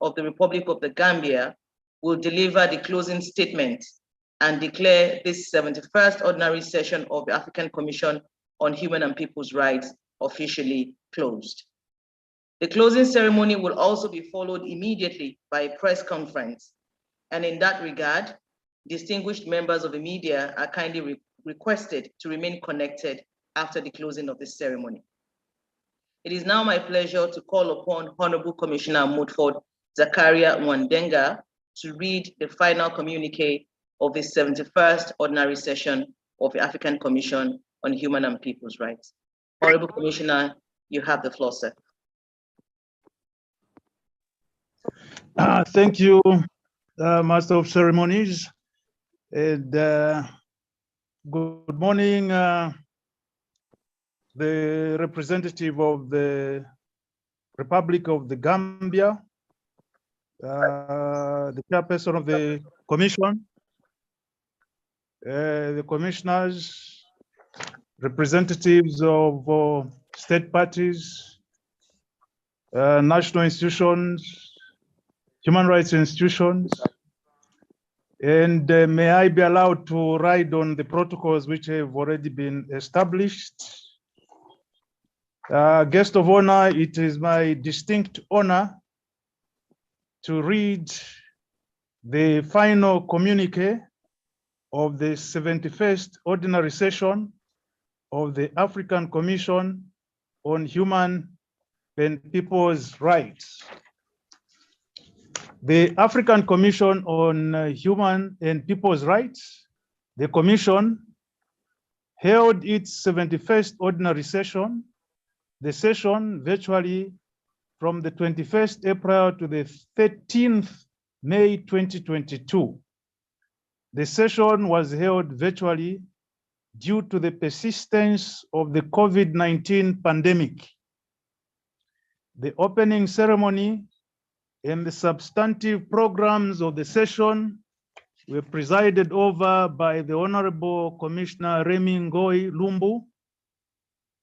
of the Republic of the Gambia will deliver the closing statement and declare this 71st ordinary session of the African Commission on Human and People's Rights officially closed. The closing ceremony will also be followed immediately by a press conference. And in that regard, distinguished members of the media are kindly requested to remain connected after the closing of this ceremony. It is now my pleasure to call upon Honorable Commissioner Mutford Zakaria Mwandenga to read the final communique of the 71st Ordinary Session of the African Commission on Human and People's Rights. Honorable Commissioner, you have the floor, sir. Thank you, Master of Ceremonies, and good morning, the representative of the Republic of the Gambia, the chairperson of the Commission, the commissioners, representatives of state parties, national institutions, human rights institutions, and may I be allowed to ride on the protocols which have already been established. Guest of honor, it is my distinct honor to read the final communique of the 71st Ordinary Session of the African Commission on Human and People's Rights. The African Commission on Human and People's Rights, the Commission, held its 71st Ordinary Session, the session virtually from the 21st April to the 13th May 2022. The session was held virtually due to the persistence of the COVID-19 pandemic. The opening ceremony and the substantive programs of the session were presided over by the Honorable Commissioner Remi Ngoyi Lumbu,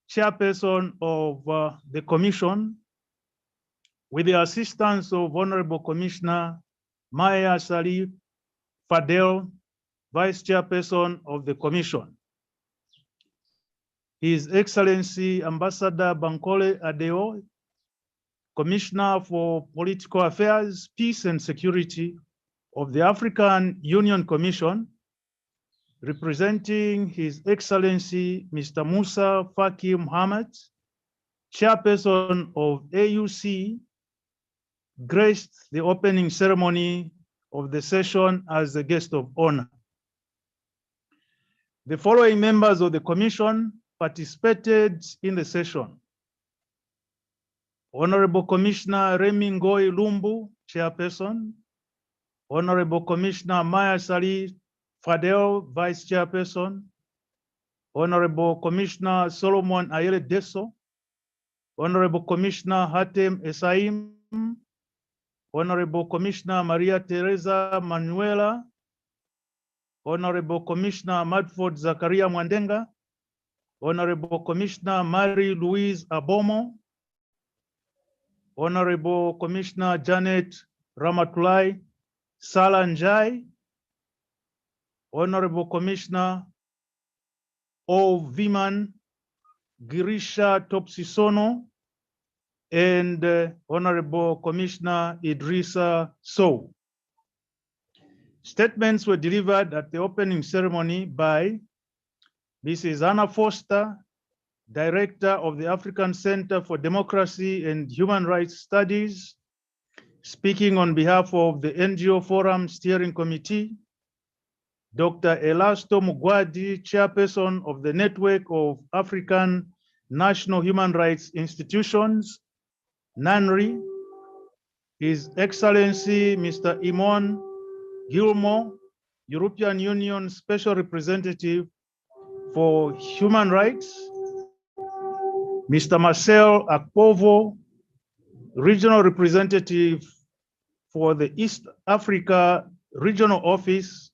chairperson of the Commission, with the assistance of Honorable Commissioner Maya Salih Fadel, Vice Chairperson of the Commission. His Excellency Ambassador Bankole Adeo, Commissioner for Political Affairs, Peace and Security of the African Union Commission, representing His Excellency Mr. Musa Faki Muhammad, Chairperson of AUC, graced the opening ceremony of the session as a guest of honor. The following members of the Commission participated in the session: Honorable Commissioner Remi Ngoyi Lumbu, Chairperson; Honorable Commissioner Maya Salih Fadel, Vice Chairperson; Honorable Commissioner Solomon Ayele Deso; Honorable Commissioner Hatem Esaim; Honorable Commissioner Maria Teresa Manuela; Honorable Commissioner Madford Zakaria Mwandenga; Honorable Commissioner Mary Louise Abomo; Honorable Commissioner Janet Ramatulai Salanjai; Honorable Commissioner O. Viman Girisha Topsisono, and Honorable Commissioner Idrissa Sow. Statements were delivered at the opening ceremony by Mrs. Anna Foster, Director of the African Center for Democracy and Human Rights Studies, speaking on behalf of the NGO Forum Steering Committee; Dr. Elasto Mugwadi, Chairperson of the Network of African National Human Rights Institutions, NANRI; His Excellency Mr. Imon Gilmore, European Union Special Representative for Human Rights; Mr. Marcel Akpovo, Regional Representative for the East Africa Regional Office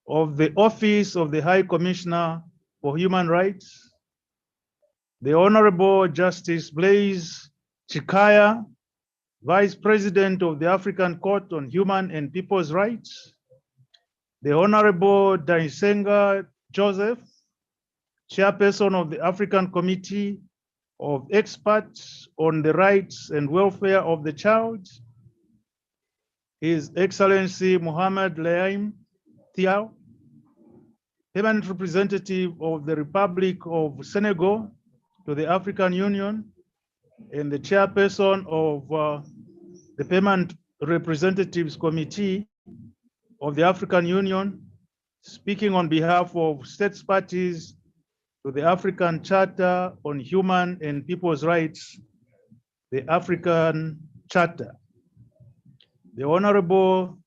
of the High Commissioner for Human Rights; the Honorable Justice Blaise Chikaya, Vice President of the African Court on Human and People's Rights, the Honorable Daisenga Joseph, Chairperson of the African Committee of Experts on the Rights and Welfare of the Child, His Excellency Mohamed Laim Thiaw, Permanent Representative of the Republic of Senegal to the African Union, and the Chairperson of the Permanent Representatives Committee of the African Union, speaking on behalf of states parties to the African Charter on Human and People's Rights, the African Charter. The Honorable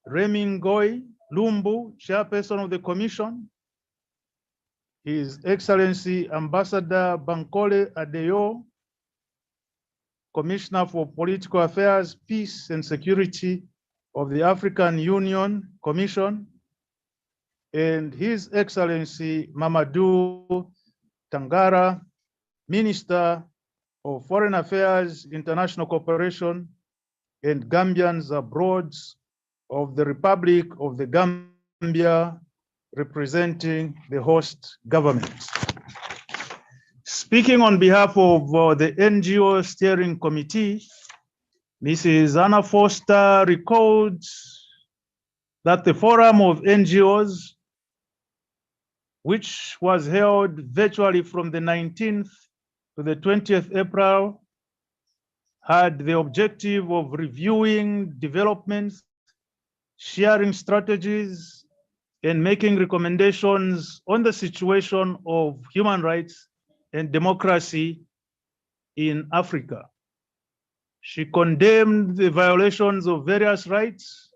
Remingoy Lumbu, Chairperson of the Commission, His Excellency Ambassador Bankole Adeyo, Commissioner for Political Affairs, Peace and Security of the African Union Commission, and His Excellency Mamadou Tangara, Minister of Foreign Affairs, International Cooperation, and Gambians abroad of the Republic of the Gambia, representing the host government. Speaking on behalf of the NGO Steering Committee, Mrs. Anna Foster records that the Forum of NGOs, which was held virtually from the 19th to the 20th April, had the objective of reviewing developments, sharing strategies, and making recommendations on the situation of human rights and democracy in Africa. She condemned the violations of various rights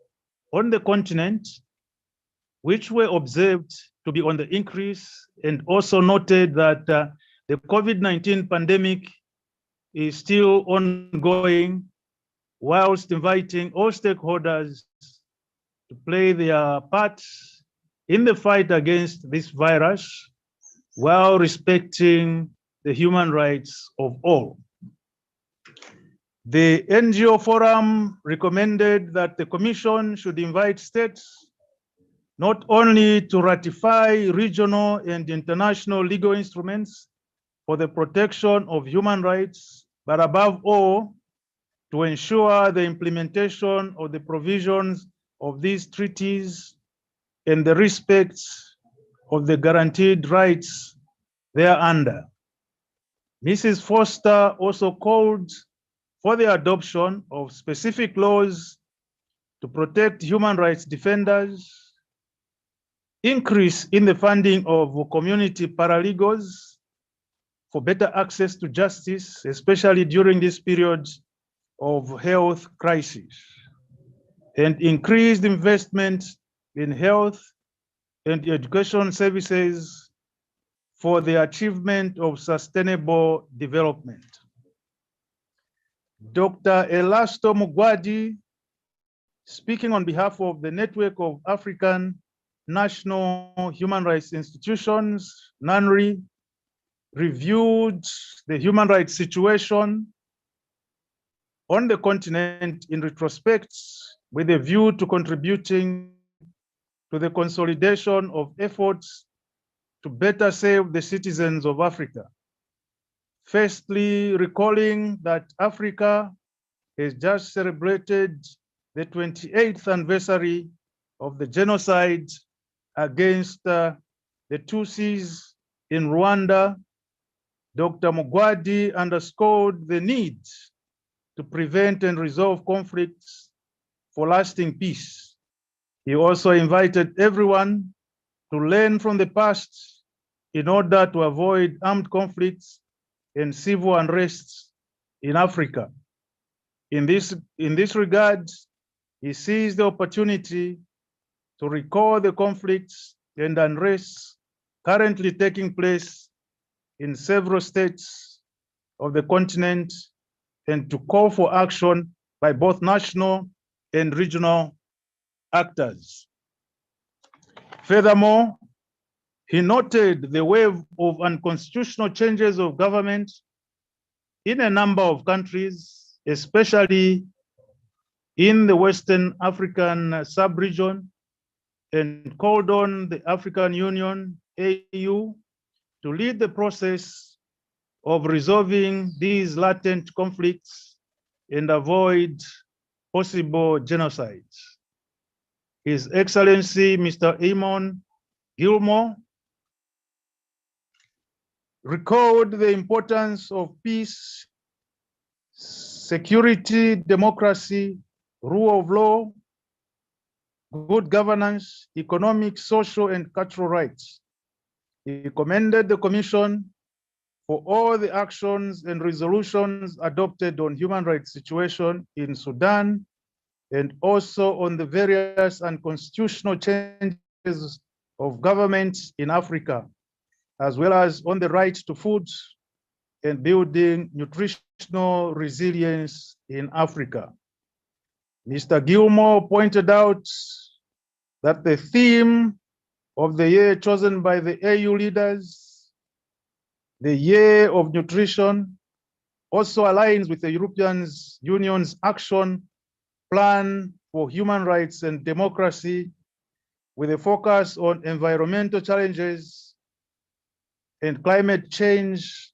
on the continent, which were observed to be on the increase, and also noted that the COVID-19 pandemic is still ongoing, whilst inviting all stakeholders to play their part in the fight against this virus, while respecting the human rights of all. The NGO Forum recommended that the Commission should invite states not only to ratify regional and international legal instruments for the protection of human rights, but above all, to ensure the implementation of the provisions of these treaties and the respect of the guaranteed rights thereunder. Mrs. Foster also called for the adoption of specific laws to protect human rights defenders, increase in the funding of community paralegals for better access to justice, especially during this period of health crisis, and increased investment in health and education services for the achievement of sustainable development. Dr. Elasto Mugwadi, speaking on behalf of the Network of African National Human Rights Institutions, NANRI, reviewed the human rights situation on the continent in retrospect with a view to contributing to the consolidation of efforts to better serve the citizens of Africa. Firstly, recalling that Africa has just celebrated the 28th anniversary of the genocide against the Tutsis in Rwanda, Dr. Mugwadi underscored the need to prevent and resolve conflicts for lasting peace. He also invited everyone to learn from the past in order to avoid armed conflicts and civil unrest in Africa. In this regard, he seized the opportunity to recall the conflicts and unrest currently taking place in several states of the continent and to call for action by both national and regional actors. Furthermore, he noted the wave of unconstitutional changes of government in a number of countries, especially in the Western African sub-region, and called on the African Union, AU, to lead the process of resolving these latent conflicts and avoid possible genocides. His Excellency, Mr. Eamon Gilmore, recalled the importance of peace, security, democracy, rule of law, good governance, economic, social, and cultural rights. He commended the Commission for all the actions and resolutions adopted on human rights situation in Sudan, and also on the various unconstitutional changes of governments in Africa, as well as on the right to food and building nutritional resilience in Africa. Mr. Gilmore pointed out that the theme of the year chosen by the AU leaders, the Year of Nutrition, also aligns with the European Union's action plan for human rights and democracy, with a focus on environmental challenges and climate change,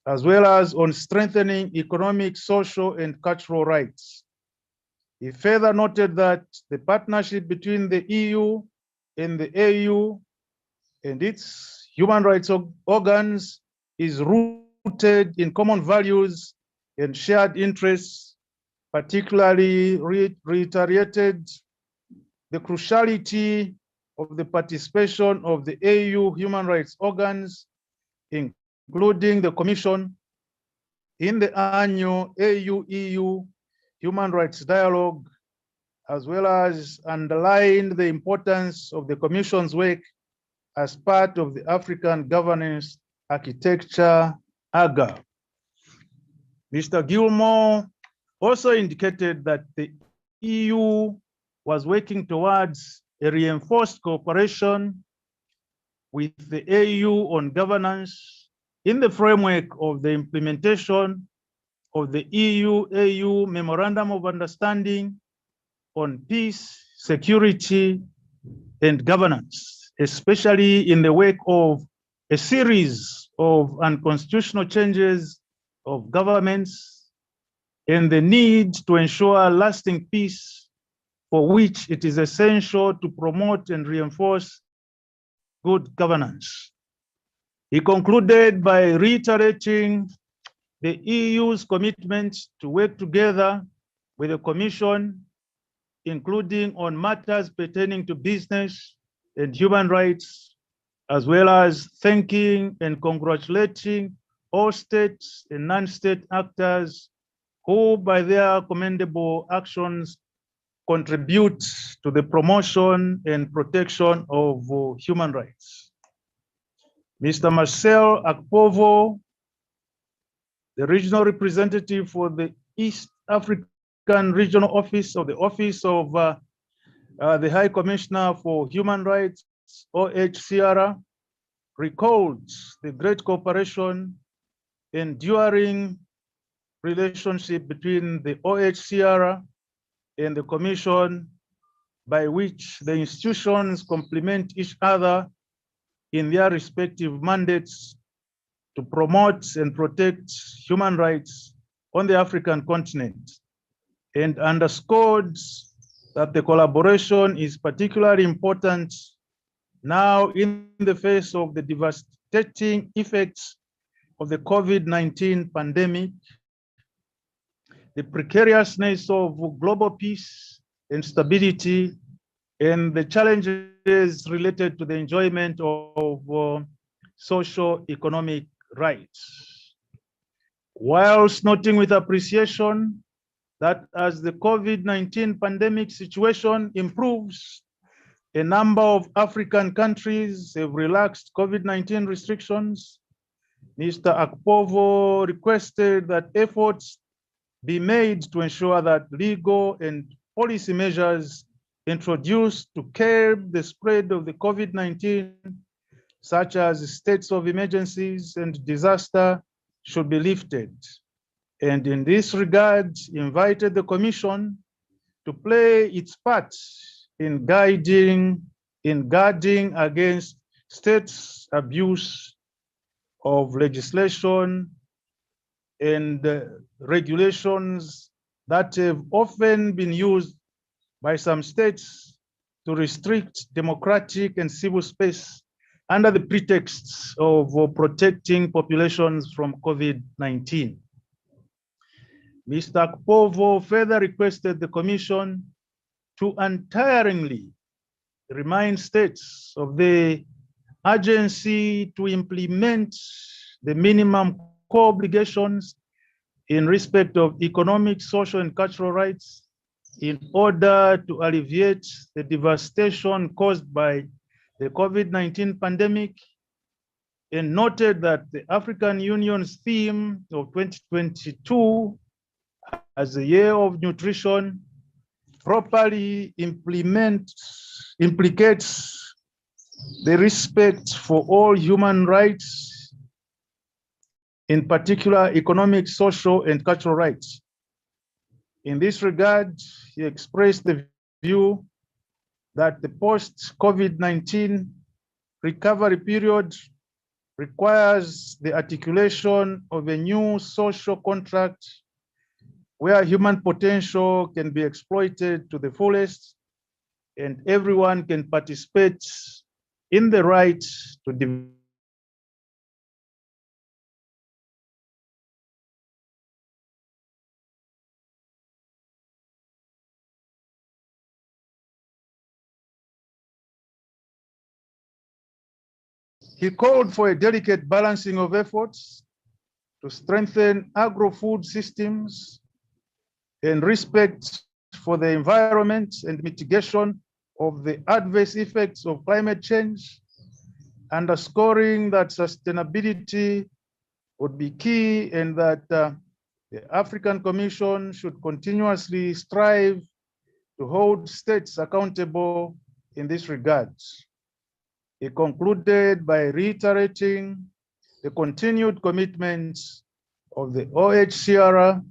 as well as on strengthening economic, social, and cultural rights. He further noted that the partnership between the EU and the AU and its human rights organs is rooted in common values and shared interests, particularly reiterated the cruciality of the participation of the AU human rights organs, including the Commission, in the annual AU-EU Human Rights Dialogue, as well as underlined the importance of the Commission's work as part of the African Governance Architecture, AGA. Mr. Gilmore also indicated that the EU was working towards a reinforced cooperation with the AU on governance in the framework of the implementation of the EU-AU Memorandum of Understanding on Peace, Security, and Governance, especially in the wake of a series of unconstitutional changes of governments and the need to ensure lasting peace, for which it is essential to promote and reinforce good governance. He concluded by reiterating the EU's commitment to work together with the Commission, including on matters pertaining to business and human rights, as well as thanking and congratulating all states and non-state actors who, by their commendable actions, contribute to the promotion and protection of human rights. Mr. Marcel Akpovo, the regional representative for the East African Regional Office of the Office of the High Commissioner for Human Rights, OHCR, recalled the great cooperation, enduring relationship between the OHCR and the Commission, by which the institutions complement each other in their respective mandates to promote and protect human rights on the African continent, and underscored that the collaboration is particularly important now in the face of the devastating effects of the COVID-19 pandemic, the precariousness of global peace and stability, and the challenges related to the enjoyment of social economic rights. Whilst noting with appreciation that as the COVID-19 pandemic situation improves, a number of African countries have relaxed COVID-19 restrictions, Mr. Akpovo requested that efforts be made to ensure that legal and policy measures introduced to curb the spread of the COVID-19, such as states of emergencies and disaster, should be lifted. and in this regard invited the Commission to play its part in guarding against states' abuse of legislation and regulations that have often been used by some states to restrict democratic and civil space under the pretexts of protecting populations from COVID-19. Mr. Akpovo further requested the Commission to untiringly remind states of the urgency to implement the minimum core obligations in respect of economic, social, and cultural rights in order to alleviate the devastation caused by the COVID-19 pandemic, and noted that the African Union's theme of 2022 as a year of nutrition properly implicates the respect for all human rights, in particular economic, social, and cultural rights. In this regard, he expressed the view that the post-COVID-19 recovery period requires the articulation of a new social contract where human potential can be exploited to the fullest and everyone can participate in the right to develop. He called for a delicate balancing of efforts to strengthen agro-food systems and respect for the environment and mitigation of the adverse effects of climate change, underscoring that sustainability would be key and that the African Commission should continuously strive to hold states accountable in this regard. He concluded by reiterating the continued commitments of the OHCR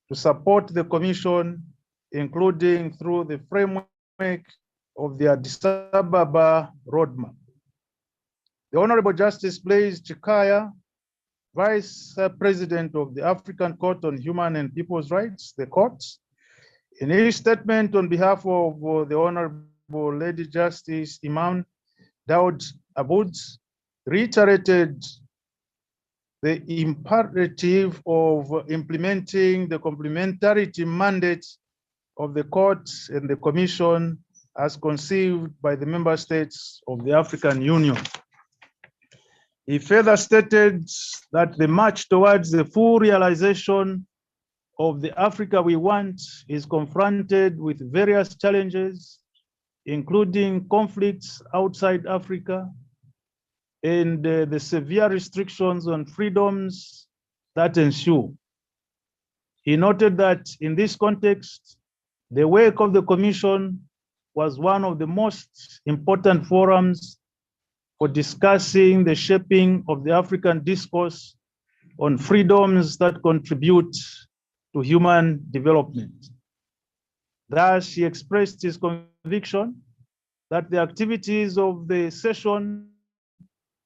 to support the Commission, including through the framework of the Addis Ababa Roadmap. The Honorable Justice Blaise Chikaya, Vice President of the African Court on Human and People's Rights, the court, in his statement on behalf of the Honorable Lady Justice Imam Daud Aboud, reiterated the imperative of implementing the complementarity mandate of the court and the Commission as conceived by the member states of the African Union. He further stated that the march towards the full realization of the Africa we want is confronted with various challenges, including conflicts outside Africa and the severe restrictions on freedoms that ensue. He noted that in this context, the work of the Commission was one of the most important forums for discussing the shaping of the African discourse on freedoms that contribute to human development. Thus, he expressed his conviction that the activities of the session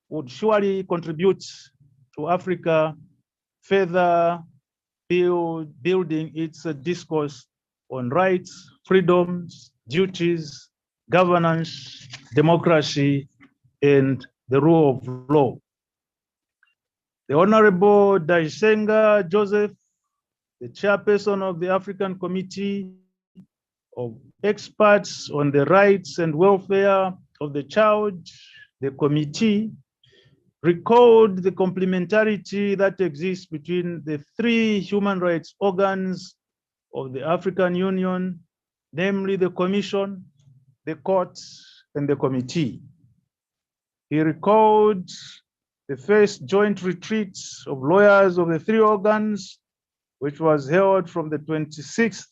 would surely contribute to Africa further building its discourse on rights, freedoms, duties, governance, democracy, and the rule of law. The Honorable Daisenga Joseph, the chairperson of the African Committee of Experts on the Rights and Welfare of the Child, the committee, recalled the complementarity that exists between the three human rights organs of the African Union, namely the Commission, the courts, and the committee. He recalled the first joint retreat of lawyers of the three organs, which was held from the 26th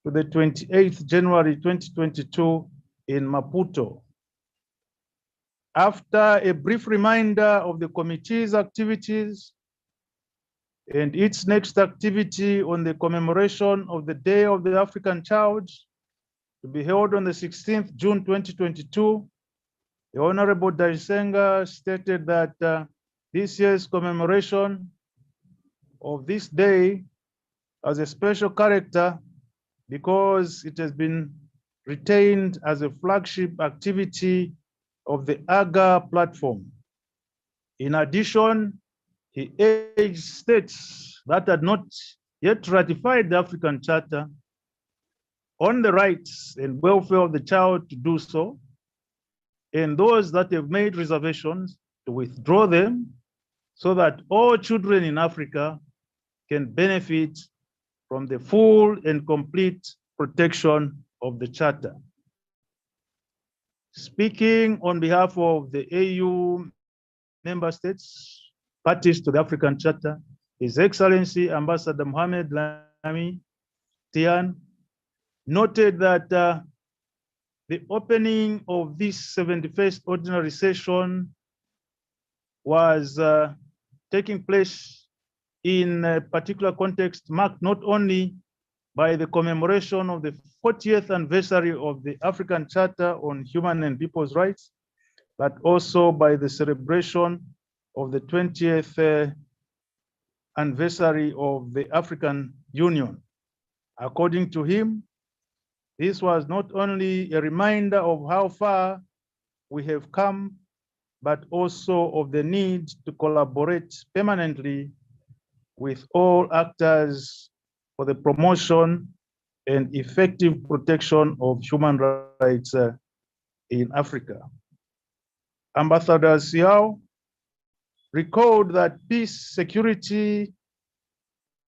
to the 28th January 2022 in Maputo. After a brief reminder of the committee's activities, And its next activity on the commemoration of the Day of the African Child to be held on the 16th June 2022, the Honorable Daisenga stated that this year's commemoration of this day has a special character because it has been retained as a flagship activity of the AGA platform. In addition, he urged states that had not yet ratified the African Charter on the rights and welfare of the child to do so, and those that have made reservations to withdraw them so that all children in Africa can benefit from the full and complete protection of the Charter. Speaking on behalf of the AU member states, parties to the African Charter, His Excellency Ambassador Mohamed Lami Tian noted that the opening of this 71st ordinary session was taking place in a particular context marked not only by the commemoration of the 40th anniversary of the African Charter on Human and People's Rights, but also by the celebration of the 20th anniversary of the African Union. According to him, this was not only a reminder of how far we have come, but also of the need to collaborate permanently with all actors for the promotion and effective protection of human rights in Africa. Ambassador Siao recalled that peace, security,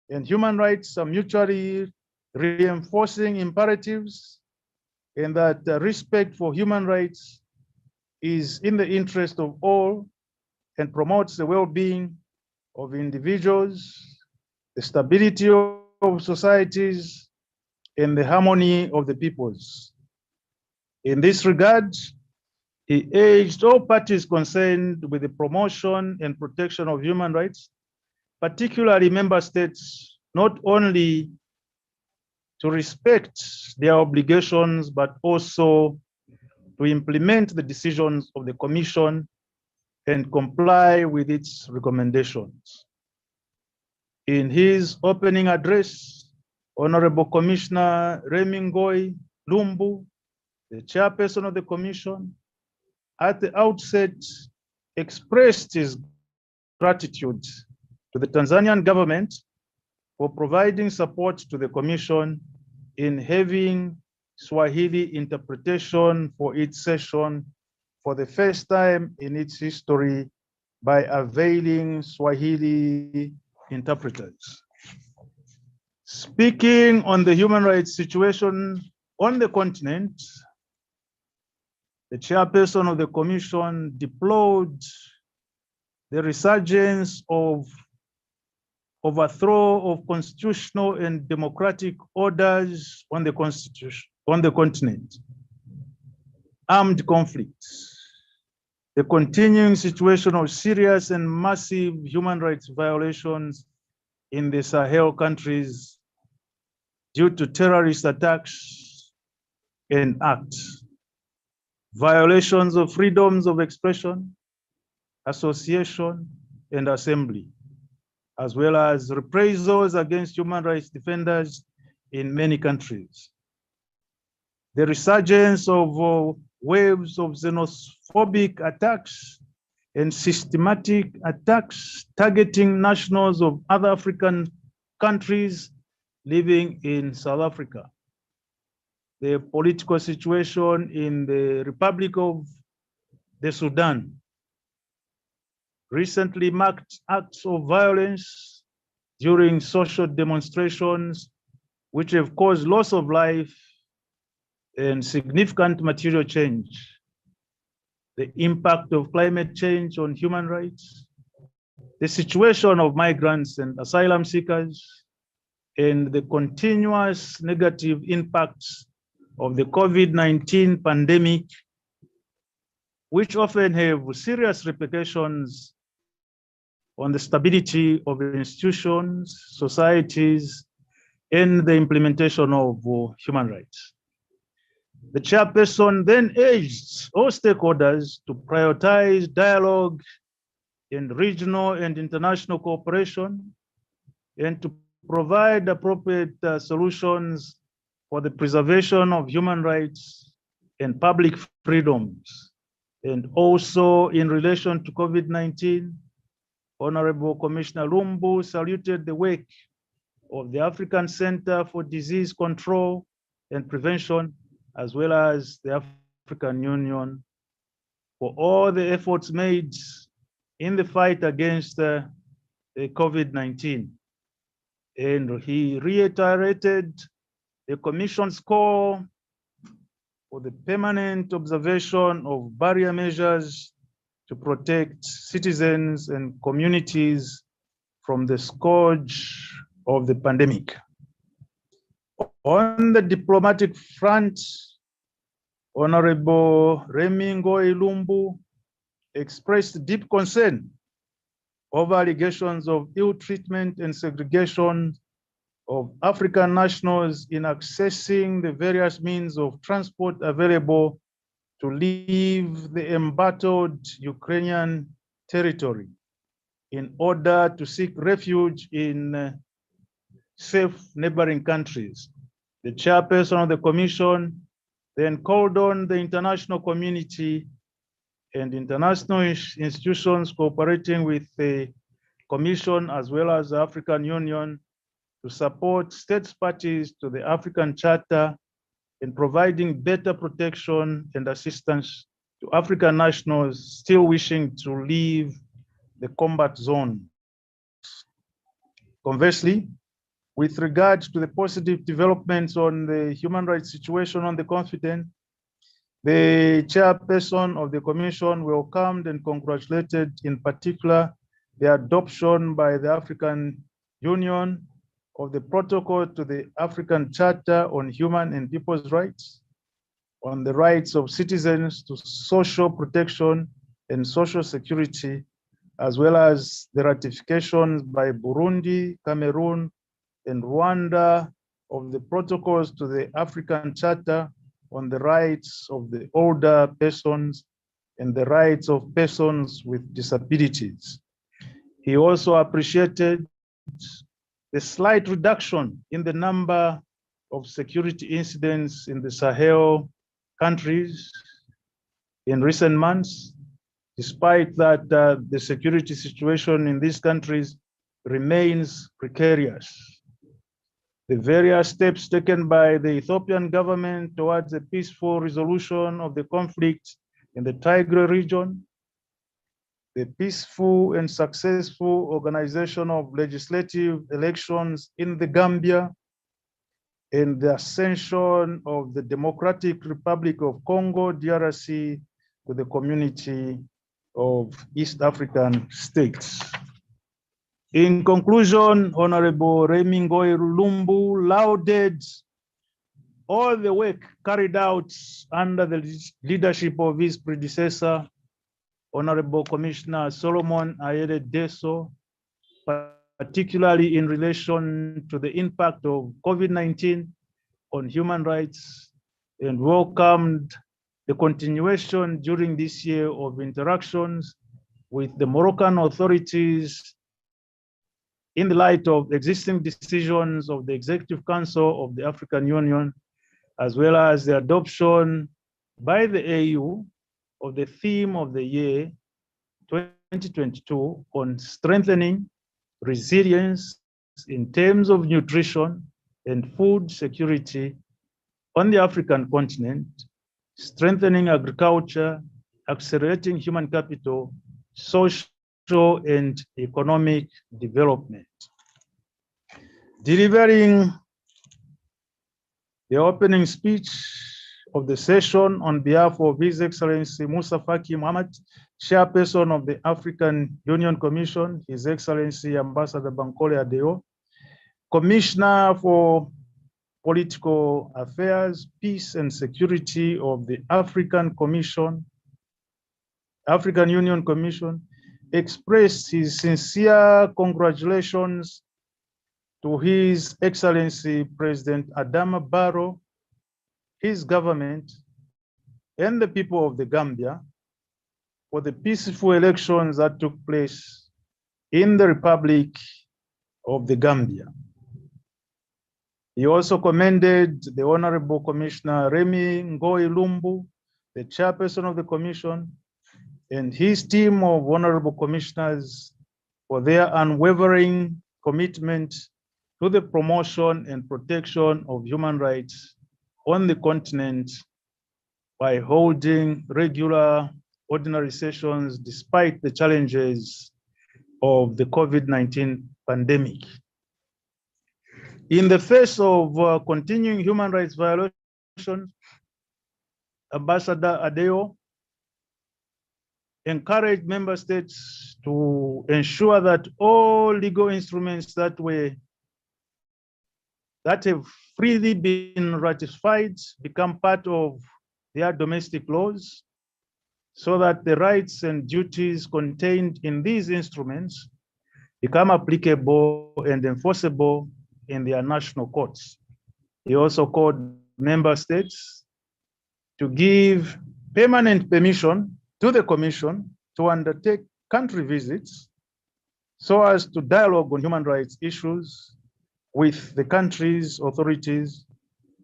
and human rights are mutually reinforcing imperatives, and that respect for human rights is in the interest of all and promotes the well-being of individuals, the stability of societies, and the harmony of the peoples. In this regard, he urged all parties concerned with the promotion and protection of human rights, particularly member states, not only to respect their obligations, but also to implement the decisions of the Commission and comply with its recommendations. In his opening address, Honorable Commissioner Remingoi Lumbu, the chairperson of the Commission, at the outset expressed his gratitude to the Tanzanian government for providing support to the Commission in having Swahili interpretation for its session for the first time in its history by availing Swahili interpreters. Speaking on the human rights situation on the continent, the chairperson of the Commission deplored the resurgence of overthrow of constitutional and democratic orders on the continent, armed conflicts, the continuing situation of serious and massive human rights violations in the Sahel countries due to terrorist attacks and acts, violations of freedoms of expression, association, and assembly, as well as reprisals against human rights defenders in many countries. The resurgence of waves of xenophobic attacks and systematic attacks targeting nationals of other African countries living in South Africa. The political situation in the Republic of the Sudan. Recently marked acts of violence during social demonstrations, which have caused loss of life and significant material change. The impact of climate change on human rights, the situation of migrants and asylum seekers, and the continuous negative impacts of the COVID-19 pandemic, which often have serious repercussions on the stability of institutions, societies, and the implementation of human rights. The chairperson then urged all stakeholders to prioritize dialogue in regional and international cooperation and to provide appropriate solutions for the preservation of human rights and public freedoms. And also in relation to COVID-19, Honorable Commissioner Lumbu saluted the work of the African Center for Disease Control and Prevention, as well as the African Union, for all the efforts made in the fight against COVID-19. And he reiterated the Commission's call for the permanent observation of barrier measures to protect citizens and communities from the scourge of the pandemic. On the diplomatic front, Honorable Remingo Ilumbu expressed deep concern over allegations of ill treatment and segregation of African nationals in accessing the various means of transport available to leave the embattled Ukrainian territory in order to seek refuge in safe neighboring countries. The chairperson of the commission then called on the international community and international institutions cooperating with the commission as well as the African Union to support states parties to the African Charter in providing better protection and assistance to African nationals still wishing to leave the combat zone. Conversely, with regard to the positive developments on the human rights situation on the continent, the chairperson of the commission welcomed and congratulated in particular the adoption by the African Union of the protocol to the African Charter on Human and People's Rights, on the rights of citizens to social protection and social security, as well as the ratifications by Burundi, Cameroon, and Rwanda of the protocols to the African Charter on the rights of the older persons and the rights of persons with disabilities. He also appreciated the slight reduction in the number of security incidents in the Sahel countries in recent months, despite that the security situation in these countries remains precarious. The various steps taken by the Ethiopian government towards a peaceful resolution of the conflict in the Tigray region, the peaceful and successful organization of legislative elections in the Gambia, and the ascension of the Democratic Republic of Congo, DRC, to the community of East African states. In conclusion, Honorable Remingoy Lumbu lauded all the work carried out under the leadership of his predecessor, Honorable Commissioner Solomon Ayede Deso, particularly in relation to the impact of COVID-19 on human rights, and welcomed the continuation during this year of interactions with the Moroccan authorities in the light of existing decisions of the Executive Council of the African Union, as well as the adoption by the AU of the theme of the year 2022 on strengthening resilience in terms of nutrition and food security on the African continent, strengthening agriculture, accelerating human capital, social and economic development. Delivering the opening speech of the session on behalf of His Excellency Musa Faki Mohammed, Chairperson of the African Union Commission, His Excellency Ambassador Bankole Adeyo, Commissioner for Political Affairs, Peace and Security of the African Union Commission, expressed his sincere congratulations to His Excellency President Adama Barrow, his government, and the people of the Gambia for the peaceful elections that took place in the Republic of the Gambia. He also commended the Honorable Commissioner Remy Ngoy Lumbu, the chairperson of the commission, and his team of honorable commissioners for their unwavering commitment to the promotion and protection of human rights on the continent by holding regular ordinary sessions despite the challenges of the COVID-19 pandemic. In the face of continuing human rights violations, Ambassador Adeo encouraged member states to ensure that all legal instruments that have freely been ratified become part of their domestic laws, so that the rights and duties contained in these instruments become applicable and enforceable in their national courts. He also called member states to give permanent permission to the Commission to undertake country visits so as to dialogue on human rights issues with the country's authorities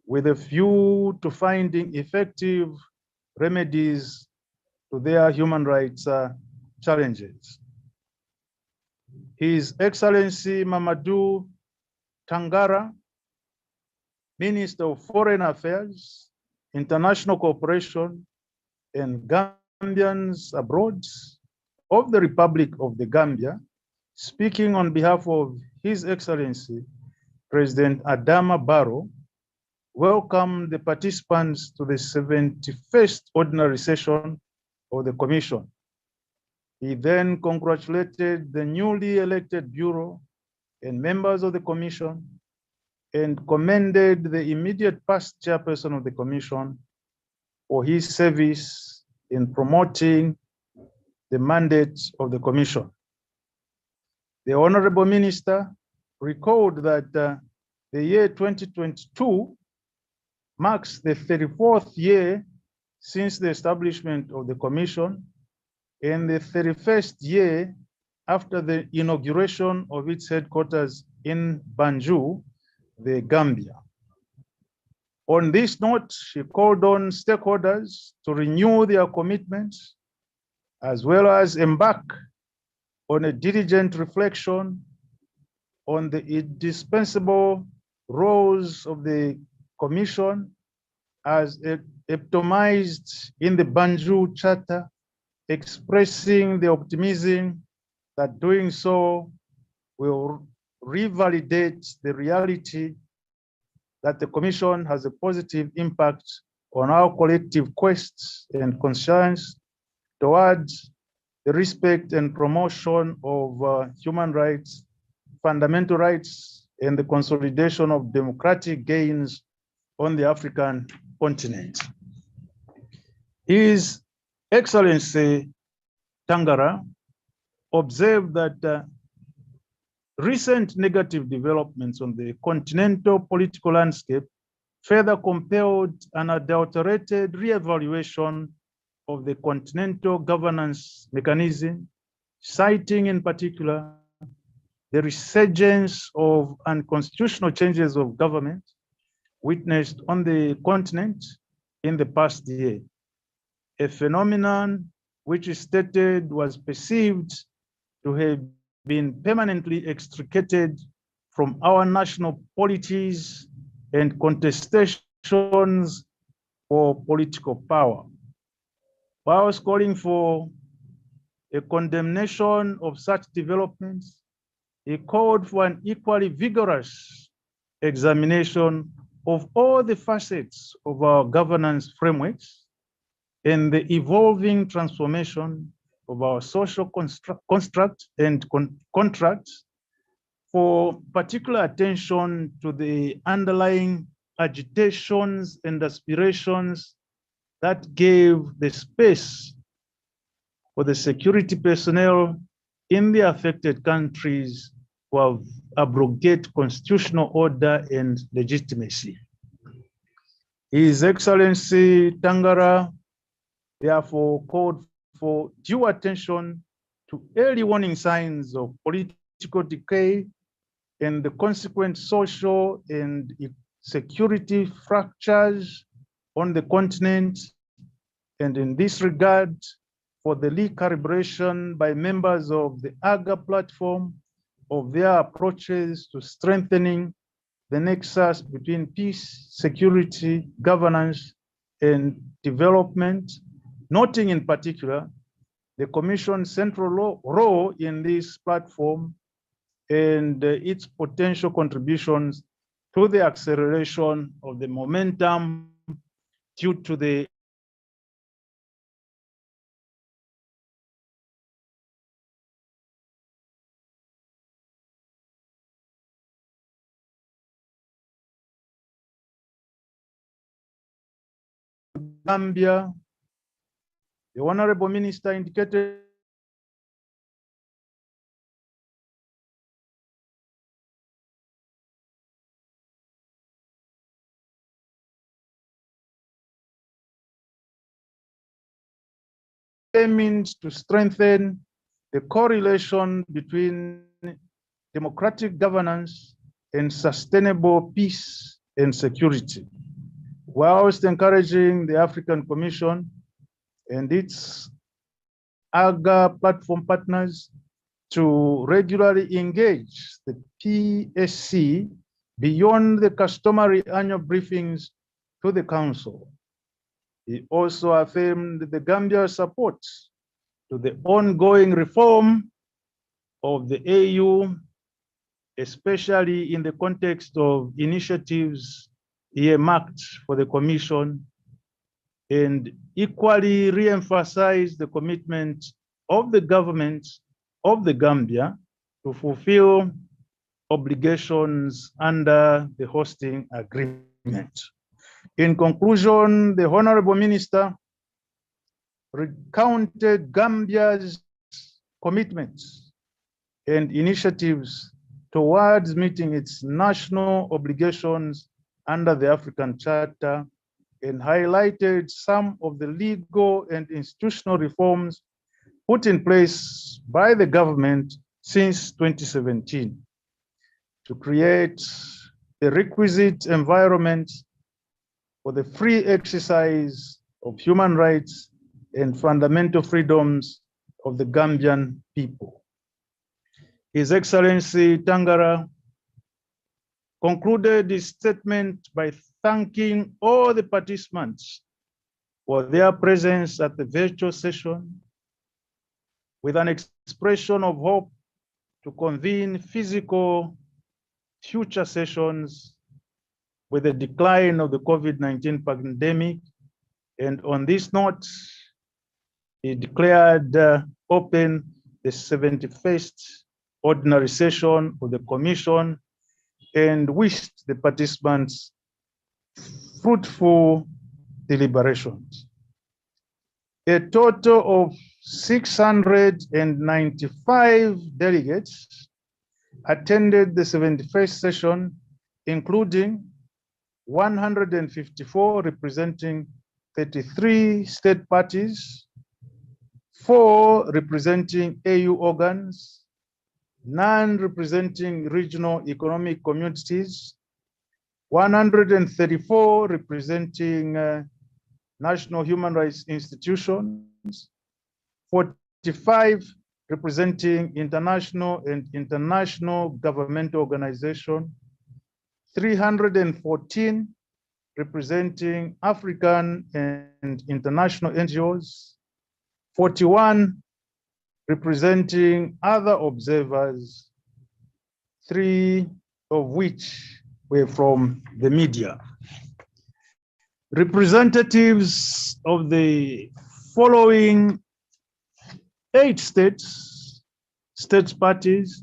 with a view to finding effective remedies to their human rights challenges. His Excellency Mamadou Tangara, Minister of Foreign Affairs, International Cooperation, and Gambians abroad of the Republic of the Gambia, speaking on behalf of His Excellency President Adama Barrow, welcomed the participants to the 71st ordinary session of the Commission. He then congratulated the newly elected Bureau and members of the Commission and commended the immediate past chairperson of the Commission for his service in promoting the mandate of the Commission. The Honorable Minister recalled that the year 2022 marks the 34th year since the establishment of the Commission and the 31st year after the inauguration of its headquarters in Banjul, the Gambia. On this note, she called on stakeholders to renew their commitments as well as embark on a diligent reflection on the indispensable roles of the Commission as epitomized in the Banjul Charter, expressing the optimism that doing so will revalidate the reality that the Commission has a positive impact on our collective quests and concerns towards the respect and promotion of human rights, fundamental rights, and the consolidation of democratic gains on the African continent. His Excellency Tangara observed that recent negative developments on the continental political landscape further compelled an adulterated reevaluation of the continental governance mechanism, citing in particular the resurgence of unconstitutional changes of government witnessed on the continent in the past year, a phenomenon which is stated was perceived to have been permanently extricated from our national polities and contestations for political power. Whilst calling for a condemnation of such developments, he called for an equally vigorous examination of all the facets of our governance frameworks and the evolving transformation of our social construct and contracts, for particular attention to the underlying agitations and aspirations that gave the space for the security personnel in the affected countries to abrogate constitutional order and legitimacy. His Excellency Tangara therefore called for due attention to early warning signs of political decay and the consequent social and security fractures on the continent, and in this regard, for the recalibration by members of the AGA platform of their approaches to strengthening the nexus between peace, security, governance, and development, noting in particular the Commission's central role in this platform and its potential contributions to the acceleration of the momentum due to the Gambia. The Honorable Minister indicated means to strengthen the correlation between democratic governance and sustainable peace and security, whilst encouraging the African Commission and its AGA platform partners to regularly engage the PSC beyond the customary annual briefings to the Council. He also affirmed the Gambia's support to the ongoing reform of the AU, especially in the context of initiatives earmarked for the Commission, and equally re-emphasized the commitment of the government of the Gambia to fulfill obligations under the hosting agreement. In conclusion, the Honorable Minister recounted Gambia's commitments and initiatives towards meeting its national obligations under the African Charter and highlighted some of the legal and institutional reforms put in place by the government since 2017 to create the requisite environment for the free exercise of human rights and fundamental freedoms of the Gambian people. His Excellency Tangara concluded his statement by thanking all the participants for their presence at the virtual session, with an expression of hope to convene physical future sessions with the decline of the COVID-19 pandemic. And on this note, he declared open the 71st ordinary session of the Commission and wished the participants fruitful deliberations. A total of 695 delegates attended the 71st session, including 154 representing 33 state parties, 4 representing AU organs, 9 representing regional economic communities, 134 representing national human rights institutions, 45 representing international and international governmental organizations, 314 representing African and international NGOs, 41 representing other observers, 3 of which were from the media. Representatives of the following 8 states parties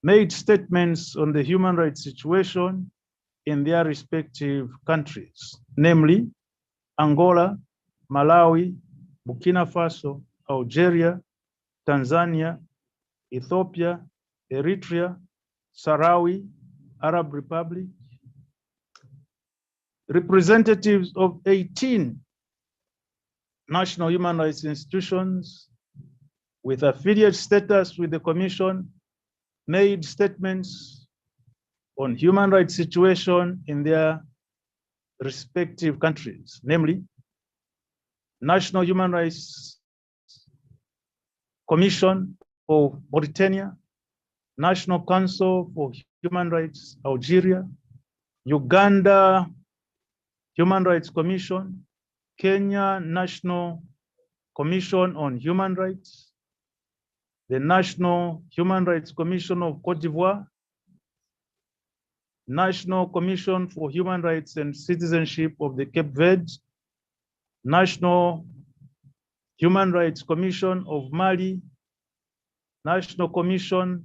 made statements on the human rights situation in their respective countries, namely Angola, Malawi, Burkina Faso, Algeria, Tanzania, Ethiopia, Eritrea, Sahrawi, Arab Republic, representatives of 18 national human rights institutions with affiliate status with the Commission made statements on human rights situation in their respective countries, namely National Human Rights Commission for Mauritania, National Council for Human Rights, Algeria, Uganda Human Rights Commission, Kenya National Commission on Human Rights, the National Human Rights Commission of Cote d'Ivoire, National Commission for Human Rights and Citizenship of the Cape Verde, National Human Rights Commission of Mali, National Commission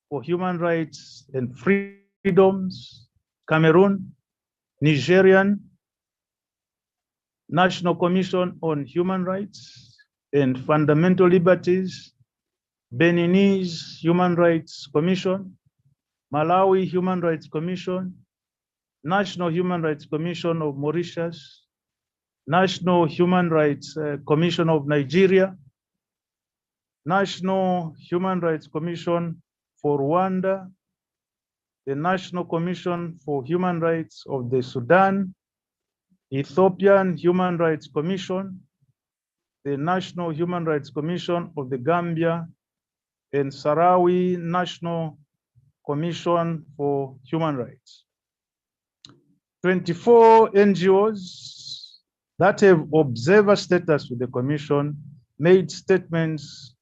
for Human Rights and Freedoms, Cameroon, Nigerian National Commission on Human Rights and Fundamental Liberties, Beninese Human Rights Commission, Malawi Human Rights Commission, National Human Rights Commission of Mauritius, National Human Rights Commission of Nigeria, National Human Rights Commission for Rwanda, the National Commission for Human Rights of the Sudan, Ethiopian Human Rights Commission, the National Human Rights Commission of the Gambia, and Sahrawi National Commission for Human Rights. 24 NGOs that have observer status with the Commission made statements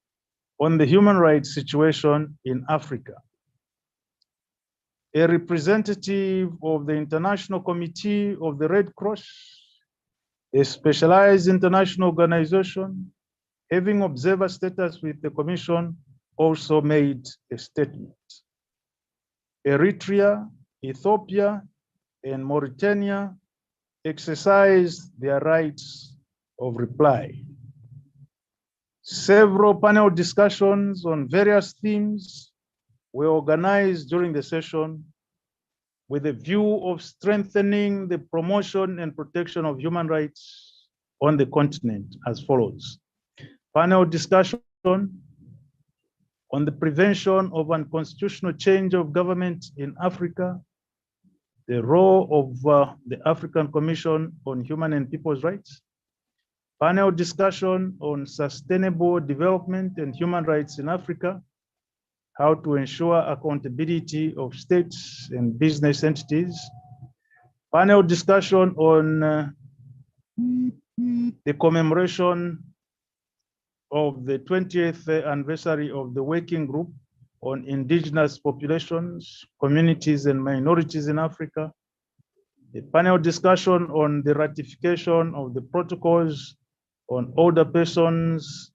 on the human rights situation in Africa. A representative of the International Committee of the Red Cross, a specialized international organization having observer status with the Commission, also made a statement. Eritrea, Ethiopia, and Mauritania exercised their rights of reply. Several panel discussions on various themes were organized during the session with a view of strengthening the promotion and protection of human rights on the continent as follows. Panel discussion on the prevention of unconstitutional change of government in Africa, the role of the African Commission on Human and People's Rights, panel discussion on sustainable development and human rights in Africa, how to ensure accountability of states and business entities, panel discussion on the commemoration of the 20th anniversary of the Working Group on Indigenous Populations, Communities and Minorities in Africa, a panel discussion on the ratification of the protocols on older persons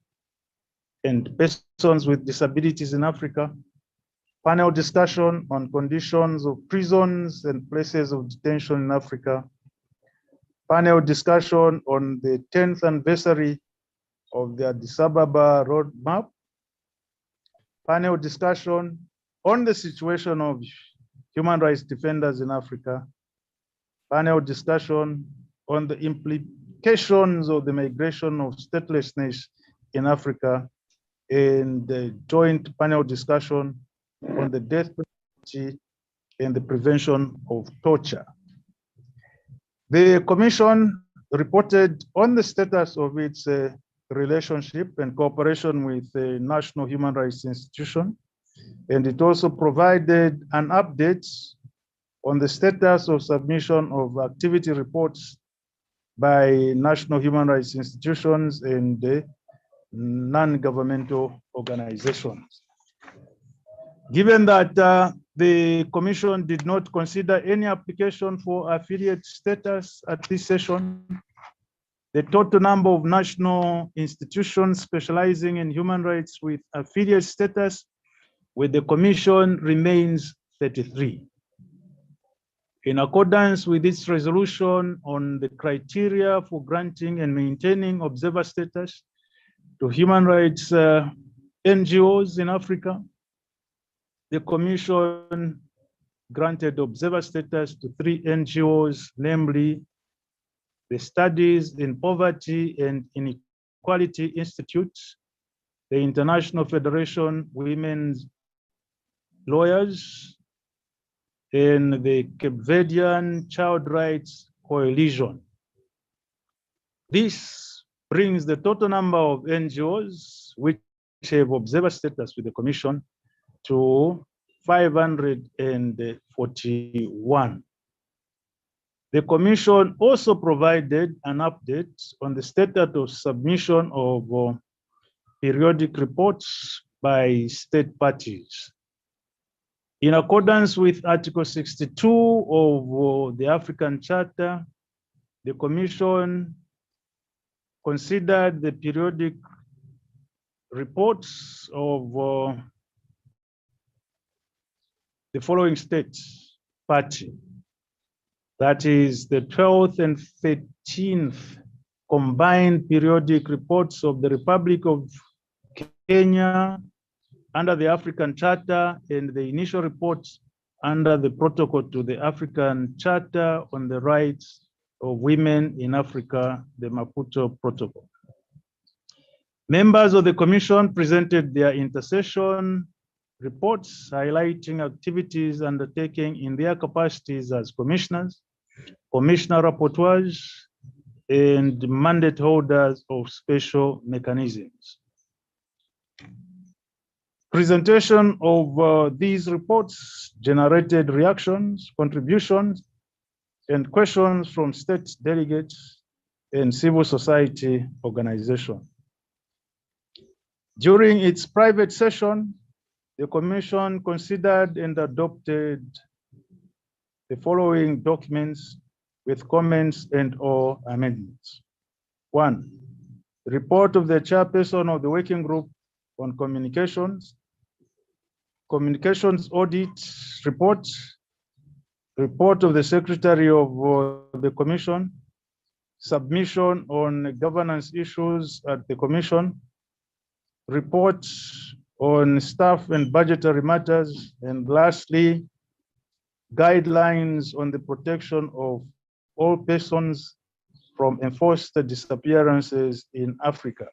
and persons with disabilities in Africa, panel discussion on conditions of prisons and places of detention in Africa, panel discussion on the 10th anniversary of the Addis Ababa Roadmap, panel discussion on the situation of human rights defenders in Africa, panel discussion on the implications of the migration of statelessness in Africa, and the joint panel discussion on the death penalty and the prevention of torture. The Commission reported on the status of its relationship and cooperation with the National Human Rights Institution, and it also provided an update on the status of submission of activity reports by national human rights institutions and the non-governmental organizations. Given that the Commission did not consider any application for affiliate status at this session, the total number of national institutions specializing in human rights with affiliate status with the Commission remains 33. In accordance with its resolution on the criteria for granting and maintaining observer status to human rights NGOs in Africa, The Commission granted observer status to 3 NGOs, namely the Studies in Poverty and Inequality Institute, the International Federation Women's Lawyers, and the Cape Verdean Child Rights Coalition. This brings the total number of NGOs which have observer status with the Commission to 541. The Commission also provided an update on the status of submission of periodic reports by state parties. In accordance with Article 62 of the African Charter, the Commission considered the periodic reports of the following state party. That is the 12th and 13th combined periodic reports of the Republic of Kenya under the African Charter and the initial reports under the protocol to the African Charter on the Rights of Women in Africa, the Maputo Protocol. Members of the Commission presented their intersession reports highlighting activities undertaken in their capacities as commissioners, commissioner rapporteurs, and mandate holders of special mechanisms. Presentation of these reports generated reactions, contributions, and questions from state delegates and civil society organizations. During its private session, the Commission considered and adopted the following documents with comments and/or amendments. 1, report of the chairperson of the working group on communications, communications audit report, report of the secretary of the Commission, submission on governance issues at the Commission, report on staff and budgetary matters, and lastly, guidelines on the protection of all persons from enforced disappearances in Africa.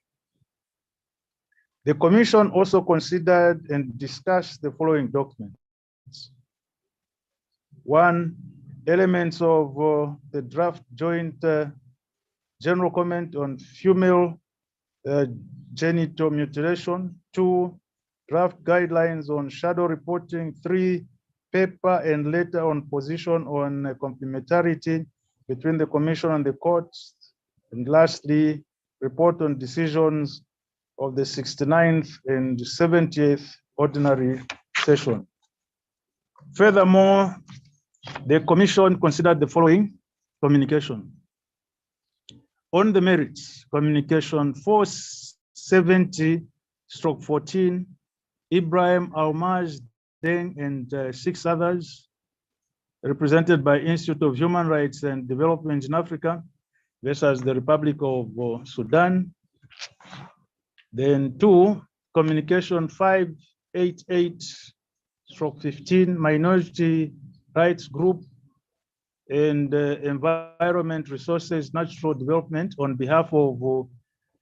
The Commission also considered and discussed the following documents. 1, elements of the draft joint general comment on female genital mutilation. 2, draft guidelines on shadow reporting. 3, paper and letter on position on complementarity between the Commission and the courts. And lastly, report on decisions of the 69th and 70th ordinary session. Furthermore, the Commission considered the following communication. On the merits, communication 470/14, Ibrahim Almaz, Deng, and 6 others, represented by Institute of Human Rights and Development in Africa versus the Republic of Sudan. Then 2, communication 588/15, Minority Rights Group and Environment Resources Natural Development on behalf of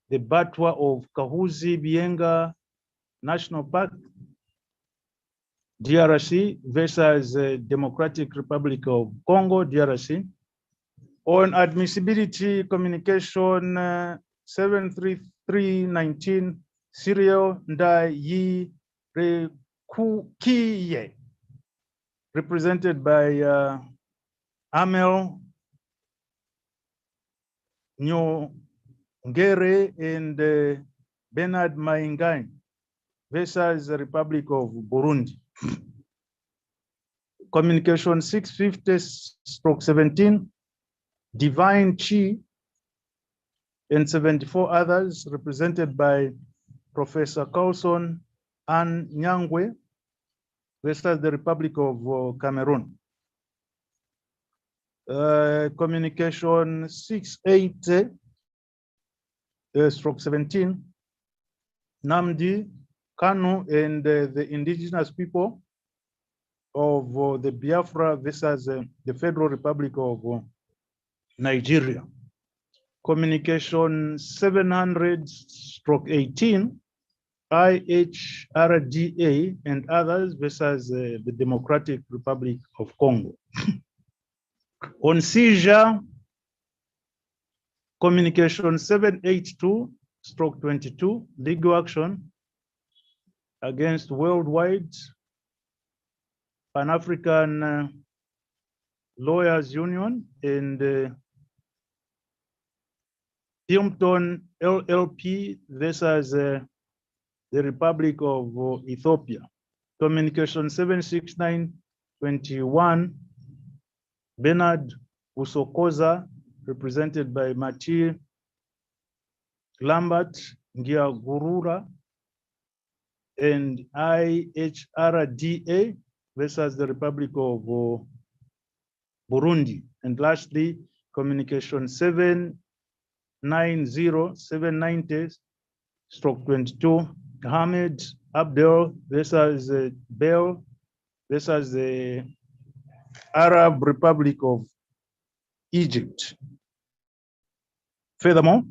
the Batwa of Kahuzi Bienga National Park, DRC versus Democratic Republic of Congo, DRC. On admissibility, communication 733/19, Cyril Ndayi Rekukiye, represented by Amel Nyongere and Bernard Maingai versus the Republic of Burundi. Communication 650/17, Divine Chi and 74 others, represented by Professor Carlson Ann Nyangwe versus the Republic of Cameroon. Communication 680/17, Namdi Kanu and the indigenous people of the Biafra versus the Federal Republic of Nigeria. Communication 700/18, IHRDA and others versus the Democratic Republic of Congo. On seizure, communication 782/22, legal action against Worldwide Pan-African Lawyers Union and Pimpton LLP versus the Republic of Ethiopia. Communication 769/21, Bernard Usokoza, represented by Mati Lambert Ngiagurura, and IHRDA versus the Republic of Burundi. And lastly, communication 790/22, Ahmed Abdel versus Bell versus the Arab Republic of Egypt. Furthermore,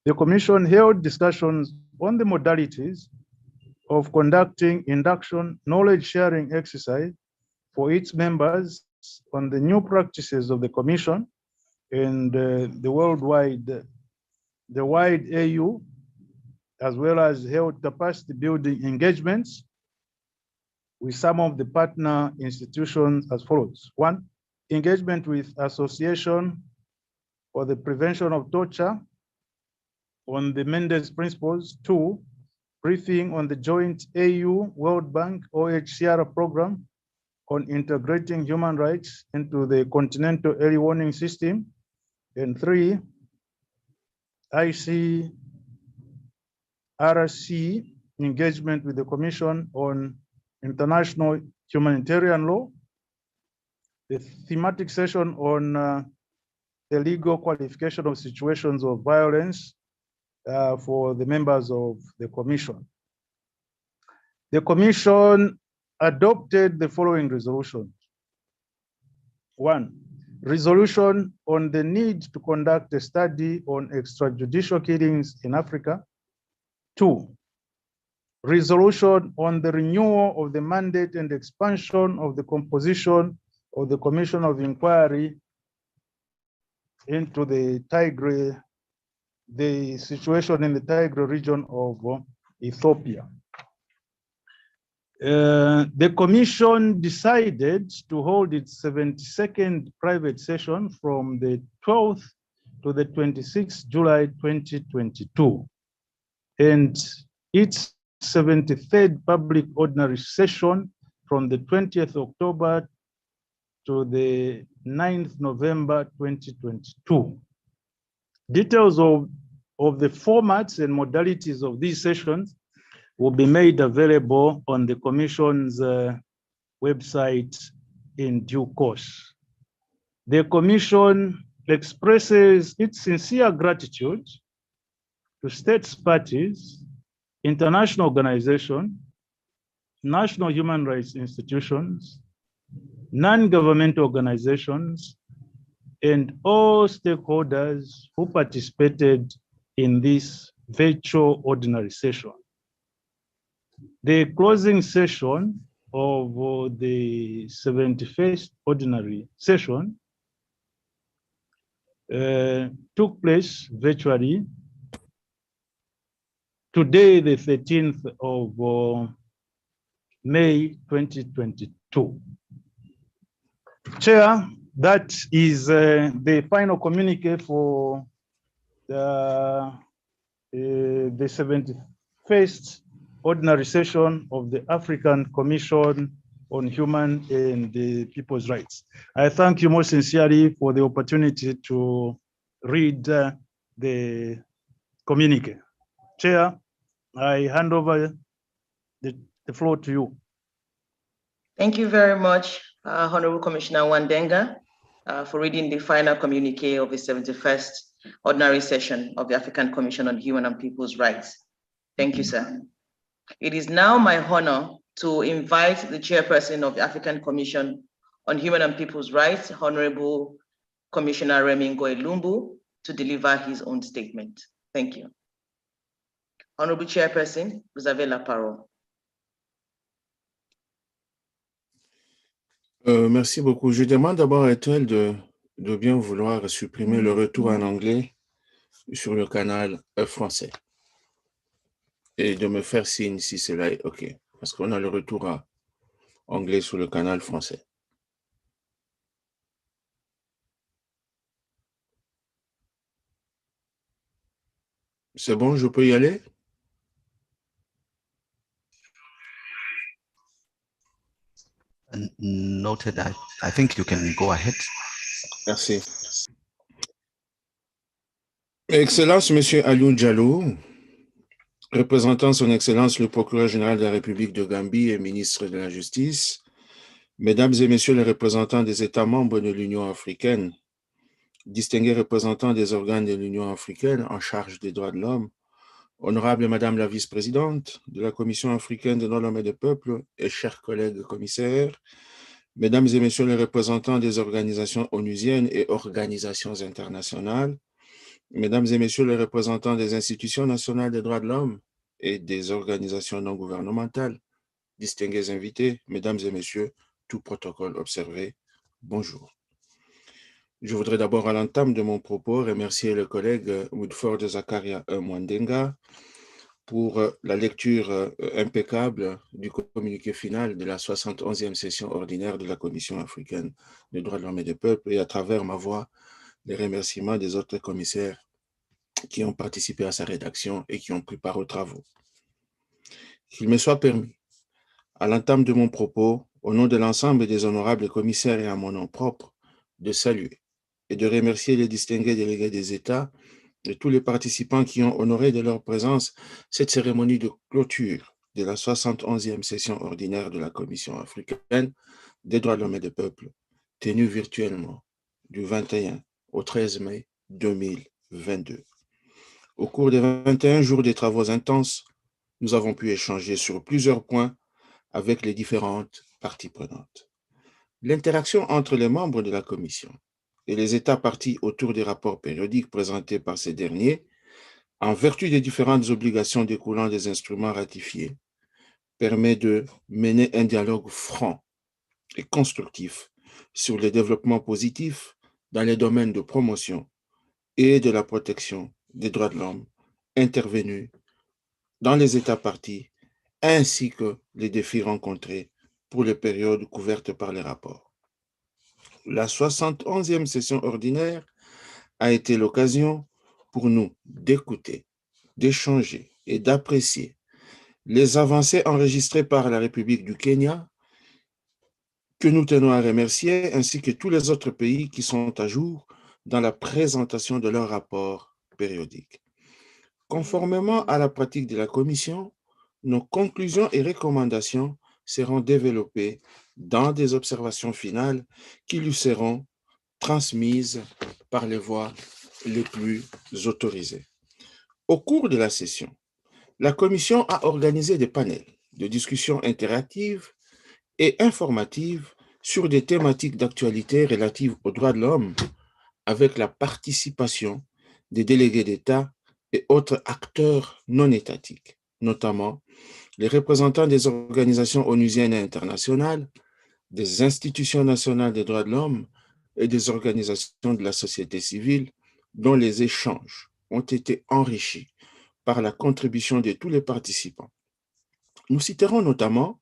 the Commission held discussions on the modalities of conducting induction knowledge sharing exercise for its members on the new practices of the Commission and the wide AU, as well as held capacity building engagements with some of the partner institutions as follows. 1, engagement with Association for the Prevention of Torture on the Mendes Principles. 2, briefing on the joint AU World Bank OHCR program on integrating human rights into the continental early warning system. And 3, ICRC engagement with the Commission on International Humanitarian Law, the thematic session on the legal qualification of situations of violence for the members of the Commission. The Commission adopted the following resolutions. 1, resolution on the need to conduct a study on extrajudicial killings in Africa. 2, resolution on the renewal of the mandate and expansion of the composition of the Commission of Inquiry into the Tigray, the situation in the Tigray region of Ethiopia. The Commission decided to hold its 72nd private session from the 12th to the 26th July 2022, and its 73rd public ordinary session from the 20th October to the 9th November 2022. Details of the formats and modalities of these sessions will be made available on the Commission's website in due course. The Commission expresses its sincere gratitude to states parties, international organizations, national human rights institutions, non-governmental organizations, and all stakeholders who participated in this virtual ordinary session. The closing session of the 71st ordinary session took place virtually today, the 13th of May 2022. Chair, that is the final communique for the 71st ordinary session of the African Commission on Human and People's Rights. I thank you most sincerely for the opportunity to read the communique. Chair, I hand over the floor to you. Thank you very much, Honorable Commissioner Wandenga, for reading the final communique of the 71st ordinary session of the African Commission on Human and People's Rights. Thank you, sir. It is now my honor to invite the chairperson of the African Commission on Human and People's Rights, Honorable Commissioner Remi Ngoyi-Lumbu, to deliver his own statement. Thank you. Honorable Chairperson, vous avez la parole. Merci beaucoup. Je demande d'abord à Ethel de bien vouloir supprimer le retour en anglais sur le canal français et de me faire signe si cela est OK, parce qu'on a le retour en anglais sur le canal français. C'est bon, je peux y aller? Noted. I think you can go ahead. Merci. Excellence, Monsieur Aliou Diallo, représentant son Excellence le procureur général de la République de Gambie et ministre de la Justice, Mesdames et Messieurs les représentants des États membres de l'Union africaine, distingués représentants des organes de l'Union africaine en charge des droits de l'homme, honorable Madame la vice-présidente de la Commission africaine des droits de l'homme et des peuples et chers collègues commissaires, Mesdames et Messieurs les représentants des organisations onusiennes et organisations internationales, Mesdames et Messieurs les représentants des institutions nationales des droits de l'homme et des organisations non gouvernementales, distingués invités, Mesdames et Messieurs, tout protocole observé, bonjour. Je voudrais d'abord, à l'entame de mon propos, remercier le collègue Woodford Zakaria Mwandenga pour la lecture impeccable du communiqué final de la 71e session ordinaire de la Commission africaine des droits de l'homme et des peuples et à travers ma voix, les remerciements des autres commissaires qui ont participé à sa rédaction et qui ont pris part aux travaux. Qu'il me soit permis, à l'entame de mon propos, au nom de l'ensemble des honorables commissaires et à mon nom propre, de saluer et de remercier les distingués délégués des États et tous les participants qui ont honoré de leur présence cette cérémonie de clôture de la 71e session ordinaire de la Commission africaine des droits de l'homme et des peuples, tenue virtuellement du 21 au 13 mai 2022. Au cours des 21 jours des travaux intenses, nous avons pu échanger sur plusieurs points avec les différentes parties prenantes. L'interaction entre les membres de la Commission et les États partis autour des rapports périodiques présentés par ces derniers, en vertu des différentes obligations découlant des instruments ratifiés, permet de mener un dialogue franc et constructif sur les développements positifs dans les domaines de promotion et de la protection des droits de l'homme intervenus dans les États partis, ainsi que les défis rencontrés pour les périodes couvertes par les rapports. La 71e session ordinaire a été l'occasion pour nous d'écouter, d'échanger et d'apprécier les avancées enregistrées par la République du Kenya, que nous tenons à remercier, ainsi que tous les autres pays qui sont à jour dans la présentation de leurs rapports périodiques. Conformément à la pratique de la Commission, nos conclusions et recommandations seront développées dans des observations finales qui lui seront transmises par les voies les plus autorisées. Au cours de la session, la Commission a organisé des panels de discussion interactives et informatives sur des thématiques d'actualité relatives aux droits de l'homme avec la participation des délégués d'État et autres acteurs non étatiques, notamment les représentants des organisations onusiennes et internationales, des institutions nationales des droits de l'homme et des organisations de la société civile, dont les échanges ont été enrichis par la contribution de tous les participants. Nous citerons notamment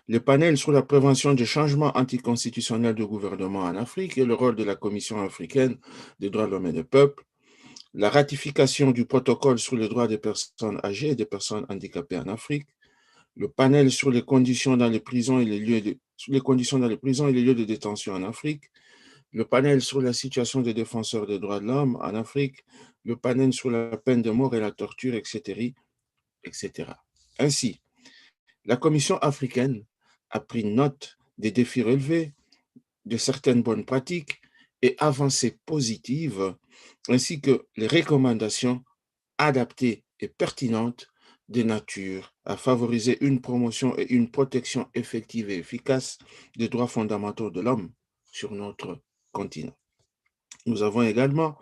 les panels sur la prévention des changements anticonstitutionnels de gouvernement en Afrique et le rôle de la Commission africaine des droits de l'homme et des peuples, la ratification du protocole sur les droits des personnes âgées et des personnes handicapées en Afrique, le panel sur les conditions dans les prisons et les lieux de détention en Afrique, le panel sur la situation des défenseurs des droits de l'homme en Afrique, le panel sur la peine de mort et la torture, etc. Ainsi, la Commission africaine a pris note des défis relevés, de certaines bonnes pratiques et avancées positives, ainsi que les recommandations adaptées et pertinentes de nature à favoriser une promotion et une protection effective et efficace des droits fondamentaux de l'homme sur notre continent. Nous avons également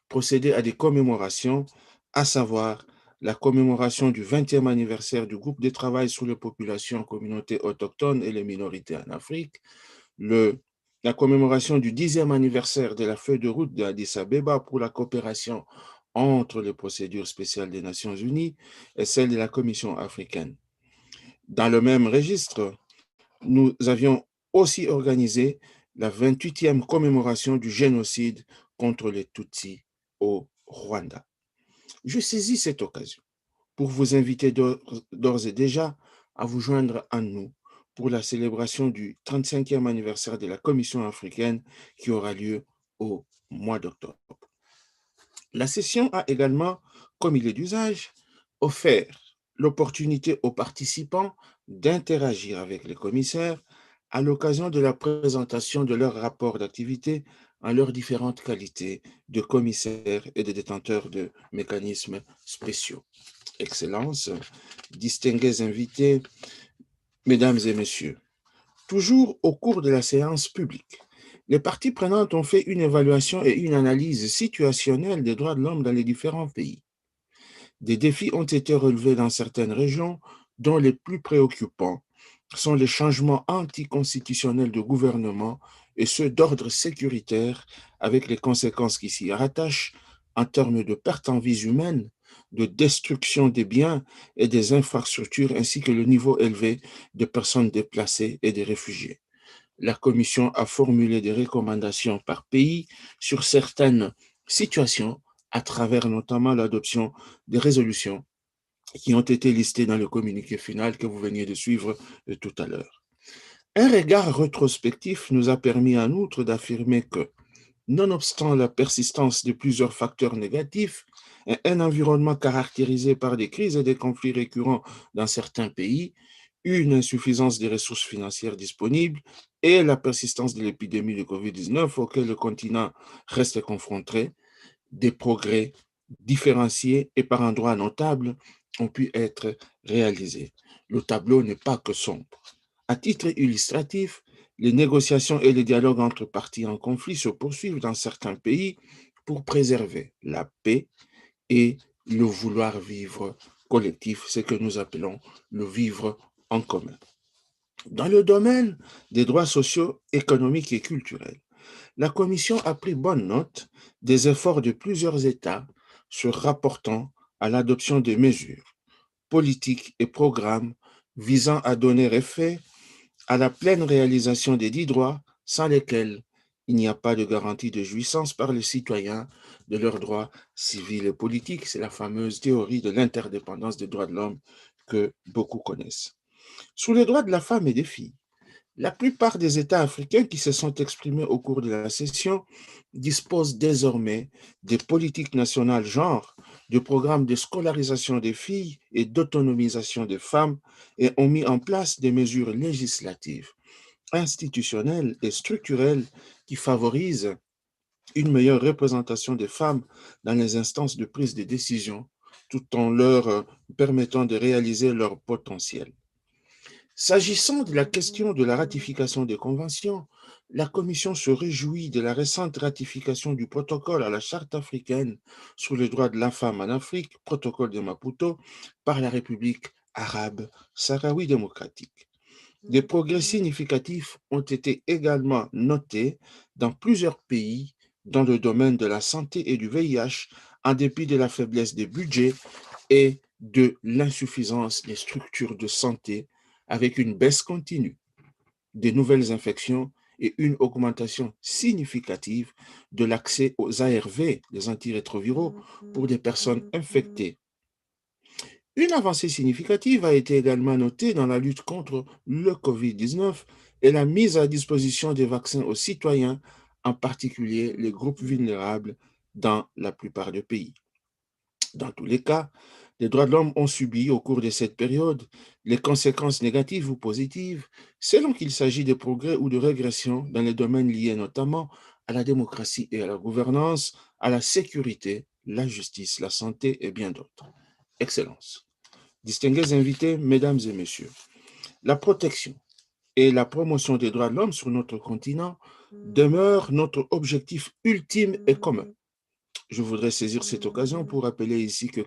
procédé à des commémorations, à savoir la commémoration du 20e anniversaire du groupe de travail sur les populations, communautés autochtones et les minorités en Afrique, la commémoration du 10e anniversaire de la feuille de route d'Addis Abeba pour la coopération entre les procédures spéciales des Nations Unies et celle de la Commission africaine. Dans le même registre, nous avions aussi organisé la 28e commémoration du génocide contre les Tutsis au Rwanda. Je saisis cette occasion pour vous inviter d'ores et déjà à vous joindre à nous pour la célébration du 35e anniversaire de la Commission africaine qui aura lieu au mois d'octobre. La session a également, comme il est d'usage, offert l'opportunité aux participants d'interagir avec les commissaires à l'occasion de la présentation de leur rapport d'activité en leurs différentes qualités de commissaires et de détenteurs de mécanismes spéciaux. Excellences, distingués invités, Mesdames et Messieurs, toujours au cours de la séance publique, les parties prenantes ont fait une évaluation et une analyse situationnelle des droits de l'homme dans les différents pays. Des défis ont été relevés dans certaines régions, dont les plus préoccupants sont les changements anticonstitutionnels de gouvernement et ceux d'ordre sécuritaire, avec les conséquences qui s'y rattachent en termes de pertes en vies humaines, de destruction des biens et des infrastructures, ainsi que le niveau élevé de personnes déplacées et des réfugiés. La Commission a formulé des recommandations par pays sur certaines situations à travers notamment l'adoption des résolutions qui ont été listées dans le communiqué final que vous veniez de suivre tout à l'heure. Un regard rétrospectif nous a permis en outre d'affirmer que, nonobstant la persistance de plusieurs facteurs négatifs, un environnement caractérisé par des crises et des conflits récurrents dans certains pays, une insuffisance des ressources financières disponibles et la persistance de l'épidémie de COVID-19 auquel le continent reste confronté, des progrès différenciés et par endroits notables ont pu être réalisés. Le tableau n'est pas que sombre. À titre illustratif, les négociations et les dialogues entre parties en conflit se poursuivent dans certains pays pour préserver la paix et le vouloir vivre collectif, ce que nous appelons le vivre en commun. Dans le domaine des droits sociaux, économiques et culturels, la Commission a pris bonne note des efforts de plusieurs États se rapportant à l'adoption de mesures, politiques et programmes visant à donner effet à la pleine réalisation des dits droits sans lesquels il n'y a pas de garantie de jouissance par les citoyens de leurs droits civils et politiques. C'est la fameuse théorie de l'interdépendance des droits de l'homme que beaucoup connaissent. Sur les droits de la femme et des filles, la plupart des États africains qui se sont exprimés au cours de la session disposent désormais des politiques nationales genre, de programmes de scolarisation des filles et d'autonomisation des femmes et ont mis en place des mesures législatives, institutionnelles et structurelles qui favorisent une meilleure représentation des femmes dans les instances de prise de décision tout en leur permettant de réaliser leur potentiel. S'agissant de la question de la ratification des conventions, la Commission se réjouit de la récente ratification du protocole à la Charte africaine sur les droits de la femme en Afrique, protocole de Maputo, par la République arabe sahraoui démocratique. Des progrès significatifs ont été également notés dans plusieurs pays dans le domaine de la santé et du VIH, en dépit de la faiblesse des budgets et de l'insuffisance des structures de santé, avec une baisse continue des nouvelles infections et une augmentation significative de l'accès aux ARV, les antirétroviraux, pour des personnes infectées. Une avancée significative a été également notée dans la lutte contre le COVID-19 et la mise à disposition des vaccins aux citoyens, en particulier les groupes vulnérables dans la plupart des pays. Dans tous les cas, les droits de l'homme ont subi au cours de cette période les conséquences négatives ou positives, selon qu'il s'agit de progrès ou de régression dans les domaines liés notamment à la démocratie et à la gouvernance, à la sécurité, la justice, la santé et bien d'autres. Excellences, distingués invités, mesdames et messieurs, la protection et la promotion des droits de l'homme sur notre continent demeure notre objectif ultime et commun. Je voudrais saisir cette occasion pour rappeler ici que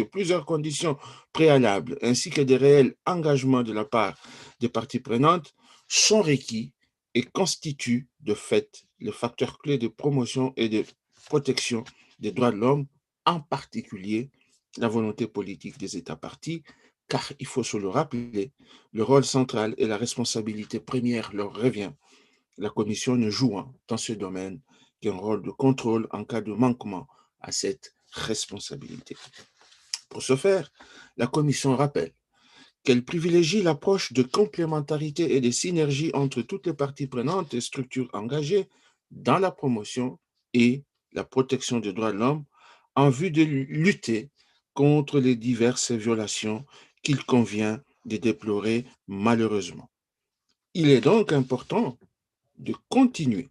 plusieurs conditions préalables ainsi que des réels engagements de la part des parties prenantes sont requis et constituent de fait le facteur clé de promotion et de protection des droits de l'homme, en particulier la volonté politique des États parties, car il faut se le rappeler, le rôle central et la responsabilité première leur revient, la Commission ne jouant dans ce domaine qu'un rôle de contrôle en cas de manquement à cette responsabilité. Pour ce faire, la Commission rappelle qu'elle privilégie l'approche de complémentarité et de synergie entre toutes les parties prenantes et structures engagées dans la promotion et la protection des droits de l'homme en vue de lutter contre les diverses violations qu'il convient de déplorer malheureusement. Il est donc important de continuer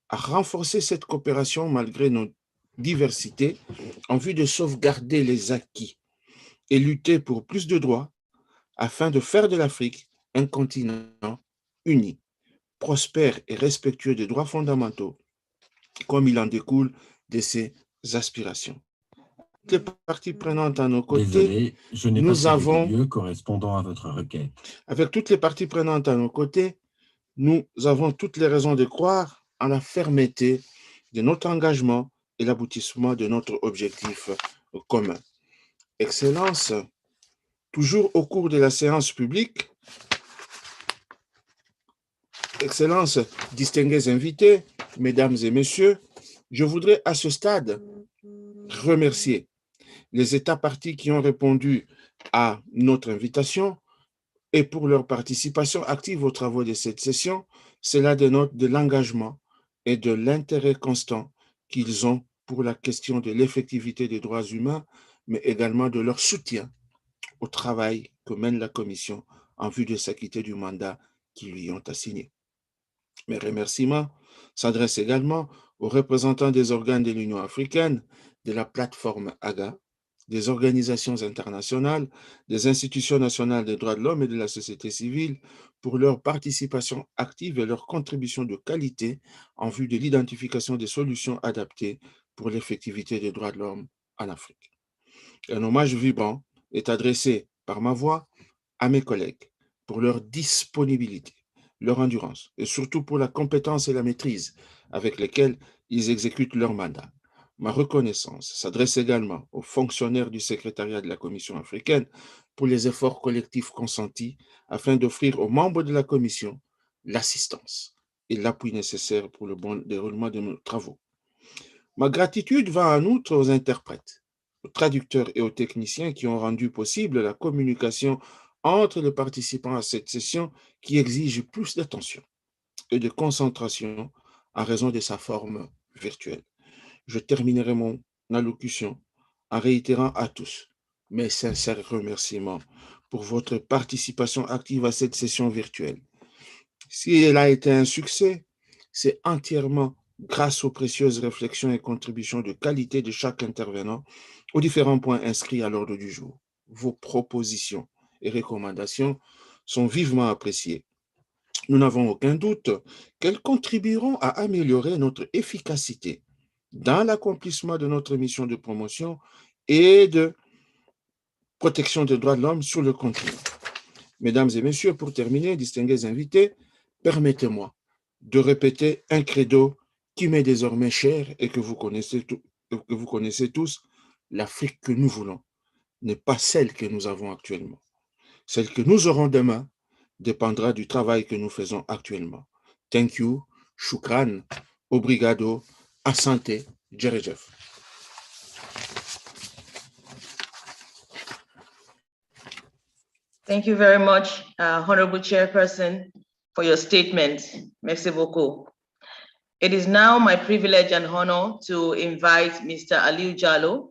à renforcer cette coopération malgré nos diversités en vue de sauvegarder les acquis et lutter pour plus de droits afin de faire de l'Afrique un continent uni, prospère et respectueux des droits fondamentaux, comme il en découle de ses aspirations. Les parties prenantes à nos côtés, Désolé, je n'ai pas nous avons, lieu correspondant à votre requête. avec toutes les parties prenantes à nos côtés, nous avons toutes les raisons de croire en la fermeté de notre engagement et l'aboutissement de notre objectif commun. Excellence, toujours au cours de la séance publique, Excellences, distingués invités, mesdames et messieurs, je voudrais à ce stade remercier les États parties qui ont répondu à notre invitation et pour leur participation active aux travaux de cette session. Cela dénote de l'engagement et de l'intérêt constant qu'ils ont pour la question de l'effectivité des droits humains, mais également de leur soutien au travail que mène la Commission en vue de s'acquitter du mandat qu'ils lui ont assigné. Mes remerciements s'adressent également aux représentants des organes de l'Union africaine, de la plateforme AGA, des organisations internationales, des institutions nationales des droits de l'homme et de la société civile pour leur participation active et leur contribution de qualité en vue de l'identification des solutions adaptées pour l'effectivité des droits de l'homme en Afrique. Un hommage vibrant est adressé par ma voix à mes collègues pour leur disponibilité, leur endurance et surtout pour la compétence et la maîtrise avec lesquelles ils exécutent leur mandat. Ma reconnaissance s'adresse également aux fonctionnaires du secrétariat de la Commission africaine pour les efforts collectifs consentis afin d'offrir aux membres de la Commission l'assistance et l'appui nécessaires pour le bon déroulement de nos travaux. Ma gratitude va en outre aux interprètes, aux traducteurs et aux techniciens qui ont rendu possible la communication entre les participants à cette session qui exige plus d'attention et de concentration en raison de sa forme virtuelle. Je terminerai mon allocution en réitérant à tous mes sincères remerciements pour votre participation active à cette session virtuelle. Si elle a été un succès, c'est entièrement grâce aux précieuses réflexions et contributions de qualité de chaque intervenant aux différents points inscrits à l'ordre du jour. Vos propositions et recommandations sont vivement appréciées. Nous n'avons aucun doute qu'elles contribueront à améliorer notre efficacité dans l'accomplissement de notre mission de promotion et de protection des droits de l'homme sur le continent. Mesdames et messieurs, pour terminer, distingués invités, permettez-moi de répéter un credo qui m'est désormais cher et que vous connaissez tous. L'Afrique que nous voulons n'est pas celle que nous avons actuellement. Celle que nous aurons demain dépendra du travail que nous faisons actuellement. Thank you, shukran, obrigado, asante, jerejef. Thank you very much, Honorable Chairperson, for your statement. Merci beaucoup. It is now my privilege and honor to invite Mr. Aliu Jallo,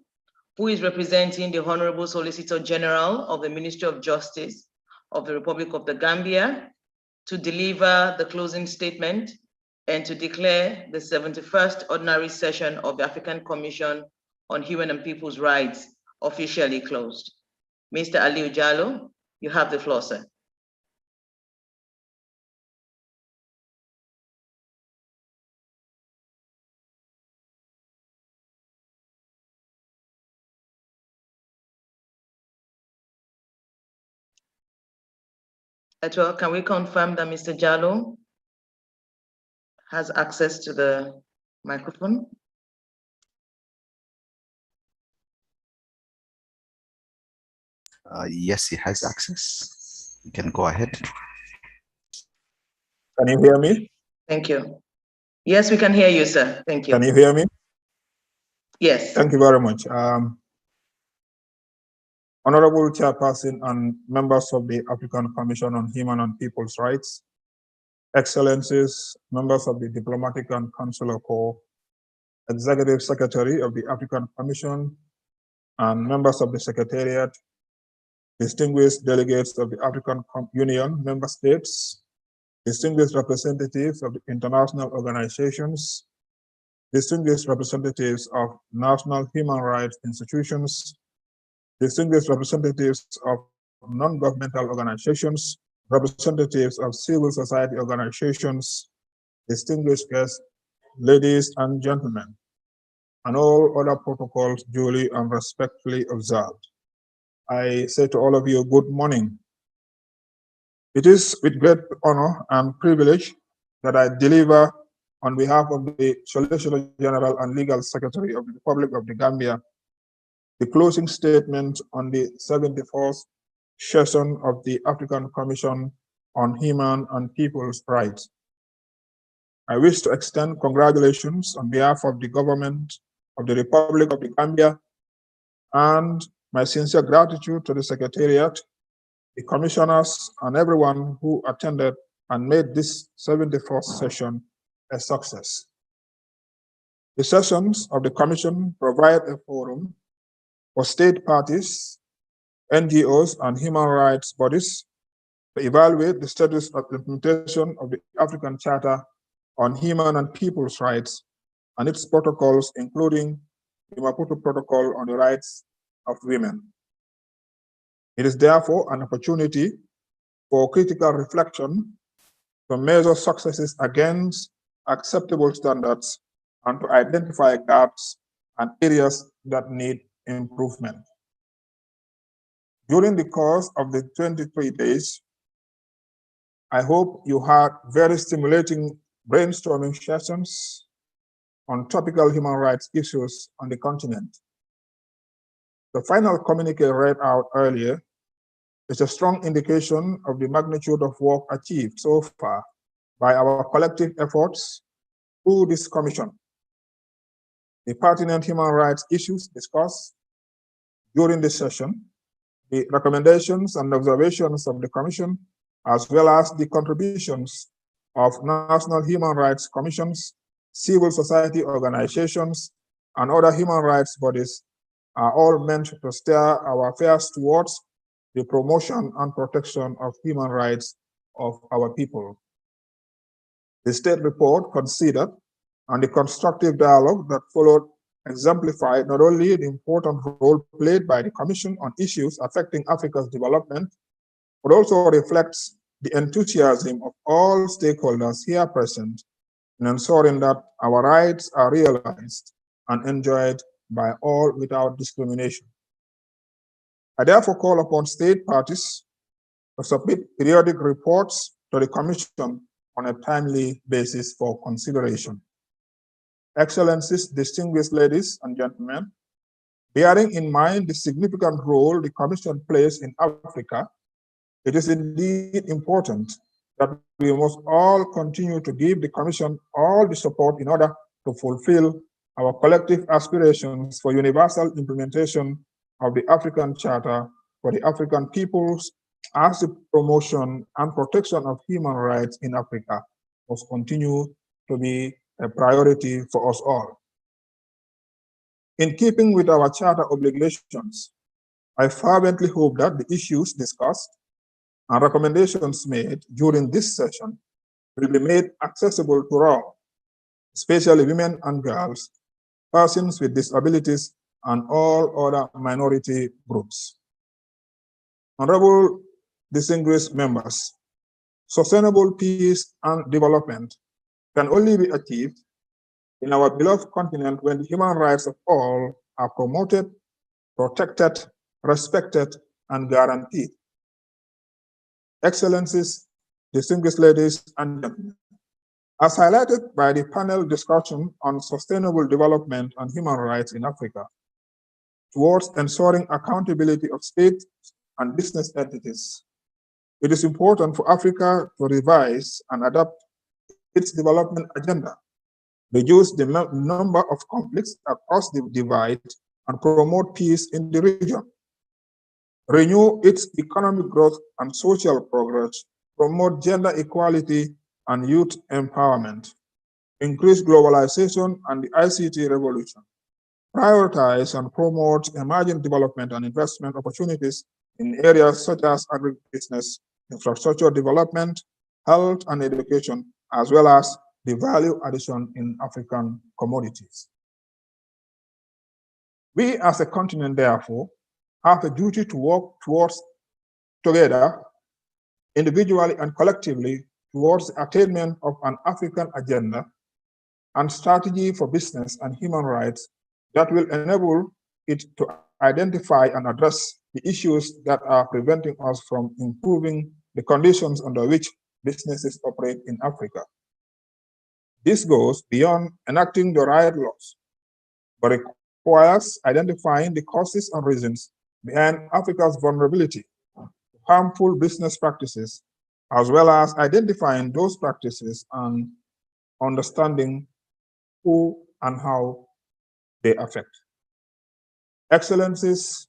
who is representing the Honorable Solicitor General of the Ministry of Justice of the Republic of the Gambia, to deliver the closing statement and to declare the 71st Ordinary Session of the African Commission on Human and People's Rights officially closed. Mr. Aliu Jallo, you have the floor, sir. Can we confirm that Mr. Jallo has access to the microphone? Yes, he has access. You can go ahead. Can you hear me? Thank you. Yes, we can hear you, sir. Thank you. Can you hear me? Yes. Thank you very much. Honorable Chairperson and members of the African Commission on Human and People's Rights, Excellencies, members of the Diplomatic and Consular Corps, Executive Secretary of the African Commission, and members of the Secretariat, distinguished delegates of the African Union member states, distinguished representatives of the international organizations, distinguished representatives of national human rights institutions, distinguished representatives of non-governmental organizations, representatives of civil society organizations, distinguished guests, ladies and gentlemen, and all other protocols duly and respectfully observed. I say to all of you, good morning. It is with great honor and privilege that I deliver on behalf of the Solicitor General and Legal Secretary of the Republic of the Gambia the closing statement on the 74th session of the African Commission on Human and People's Rights. I wish to extend congratulations on behalf of the government of the Republic of the Gambia and my sincere gratitude to the Secretariat, the commissioners, and everyone who attended and made this 74th session a success. The sessions of the Commission provide a forum for state parties, NGOs, and human rights bodies to evaluate the status of implementation of the African Charter on Human and People's Rights and its protocols, including the Maputo Protocol on the Rights of Women. It is therefore an opportunity for critical reflection to measure successes against acceptable standards and to identify gaps and areas that need improvement. During the course of the 23 days, I hope you had very stimulating brainstorming sessions on topical human rights issues on the continent. The final communique read out earlier is a strong indication of the magnitude of work achieved so far by our collective efforts through this commission. The pertinent human rights issues discussed during this session, the recommendations and observations of the Commission, as well as the contributions of national human rights commissions, civil society organizations, and other human rights bodies are all meant to steer our affairs towards the promotion and protection of human rights of our people. The state report considered and the constructive dialogue that followed exemplified not only the important role played by the Commission on issues affecting Africa's development, but also reflects the enthusiasm of all stakeholders here present in ensuring that our rights are realized and enjoyed by all without discrimination. I therefore call upon state parties to submit periodic reports to the Commission on a timely basis for consideration. Excellencies, distinguished ladies and gentlemen, bearing in mind the significant role the Commission plays in Africa, it is indeed important that we must all continue to give the Commission all the support in order to fulfill our collective aspirations for universal implementation of the African Charter for the African peoples, as the promotion and protection of human rights in Africa must continue to be a priority for us all. In keeping with our Charter obligations, I fervently hope that the issues discussed and recommendations made during this session will be made accessible to all, especially women and girls, persons with disabilities, and all other minority groups. Honorable distinguished members, sustainable peace and development can only be achieved in our beloved continent when the human rights of all are promoted, protected, respected, and guaranteed. Excellencies, distinguished ladies and gentlemen, as highlighted by the panel discussion on sustainable development and human rights in Africa, towards ensuring accountability of state and business entities, it is important for Africa to revise and adapt its development agenda, reduce the number of conflicts across the divide, and promote peace in the region. Renew its economic growth and social progress, promote gender equality and youth empowerment, increase globalization and the ICT revolution, prioritize and promote emerging development and investment opportunities in areas such as agribusiness, infrastructure development, health and education, as well as the value addition in African commodities. We as a continent, therefore, have a duty to work together, individually and collectively, towards the attainment of an African agenda and strategy for business and human rights that will enable it to identify and address the issues that are preventing us from improving the conditions under which businesses operate in Africa. This goes beyond enacting the right laws, but requires identifying the causes and reasons behind Africa's vulnerability to harmful business practices, as well as identifying those practices and understanding who and how they affect. Excellencies,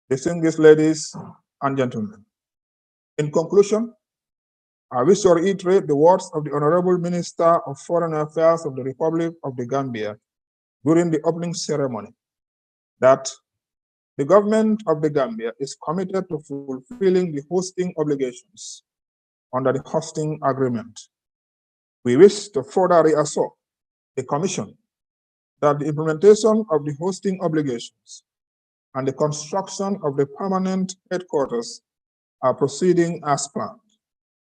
distinguished ladies and gentlemen, in conclusion, I wish to reiterate the words of the Honorable Minister of Foreign Affairs of the Republic of the Gambia during the opening ceremony, that the government of the Gambia is committed to fulfilling the hosting obligations under the hosting agreement. We wish to further reassure the Commission that the implementation of the hosting obligations and the construction of the permanent headquarters are proceeding as planned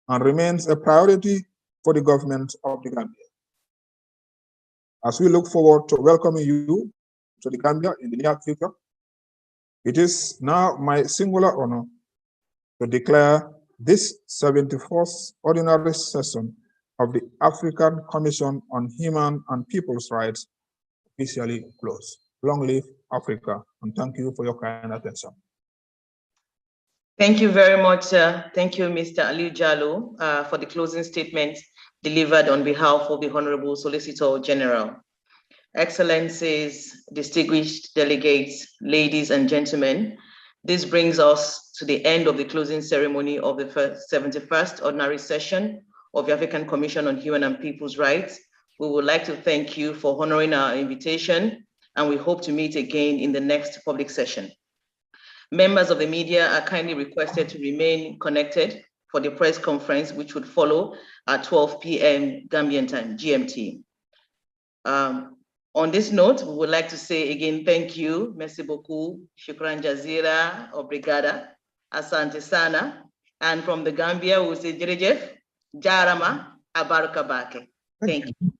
and remains a priority for the government of the Gambia. As we look forward to welcoming you to the Gambia in the near future, it is now my singular honor to declare this 71st ordinary session of the African Commission on Human and People's Rights officially closed. Long live Africa, and thank you for your kind attention. Thank you very much. Thank you, Mr. Aliu Jallo, for the closing statement delivered on behalf of the Honorable Solicitor General. Excellencies, distinguished delegates, ladies and gentlemen, this brings us to the end of the closing ceremony of the 71st Ordinary Session of the African Commission on Human and People's Rights. We would like to thank you for honoring our invitation, and we hope to meet again in the next public session. Members of the media are kindly requested to remain connected for the press conference, which would follow at 12 p.m. Gambian time, GMT. On this note, we would like to say again, thank you, merci beaucoup, shukran jazira, obrigada, asante sana. And from the Gambia, we will say jerejef, jarama, abarukabake. Thank you.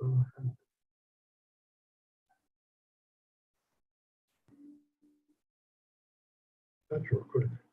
That's recorded.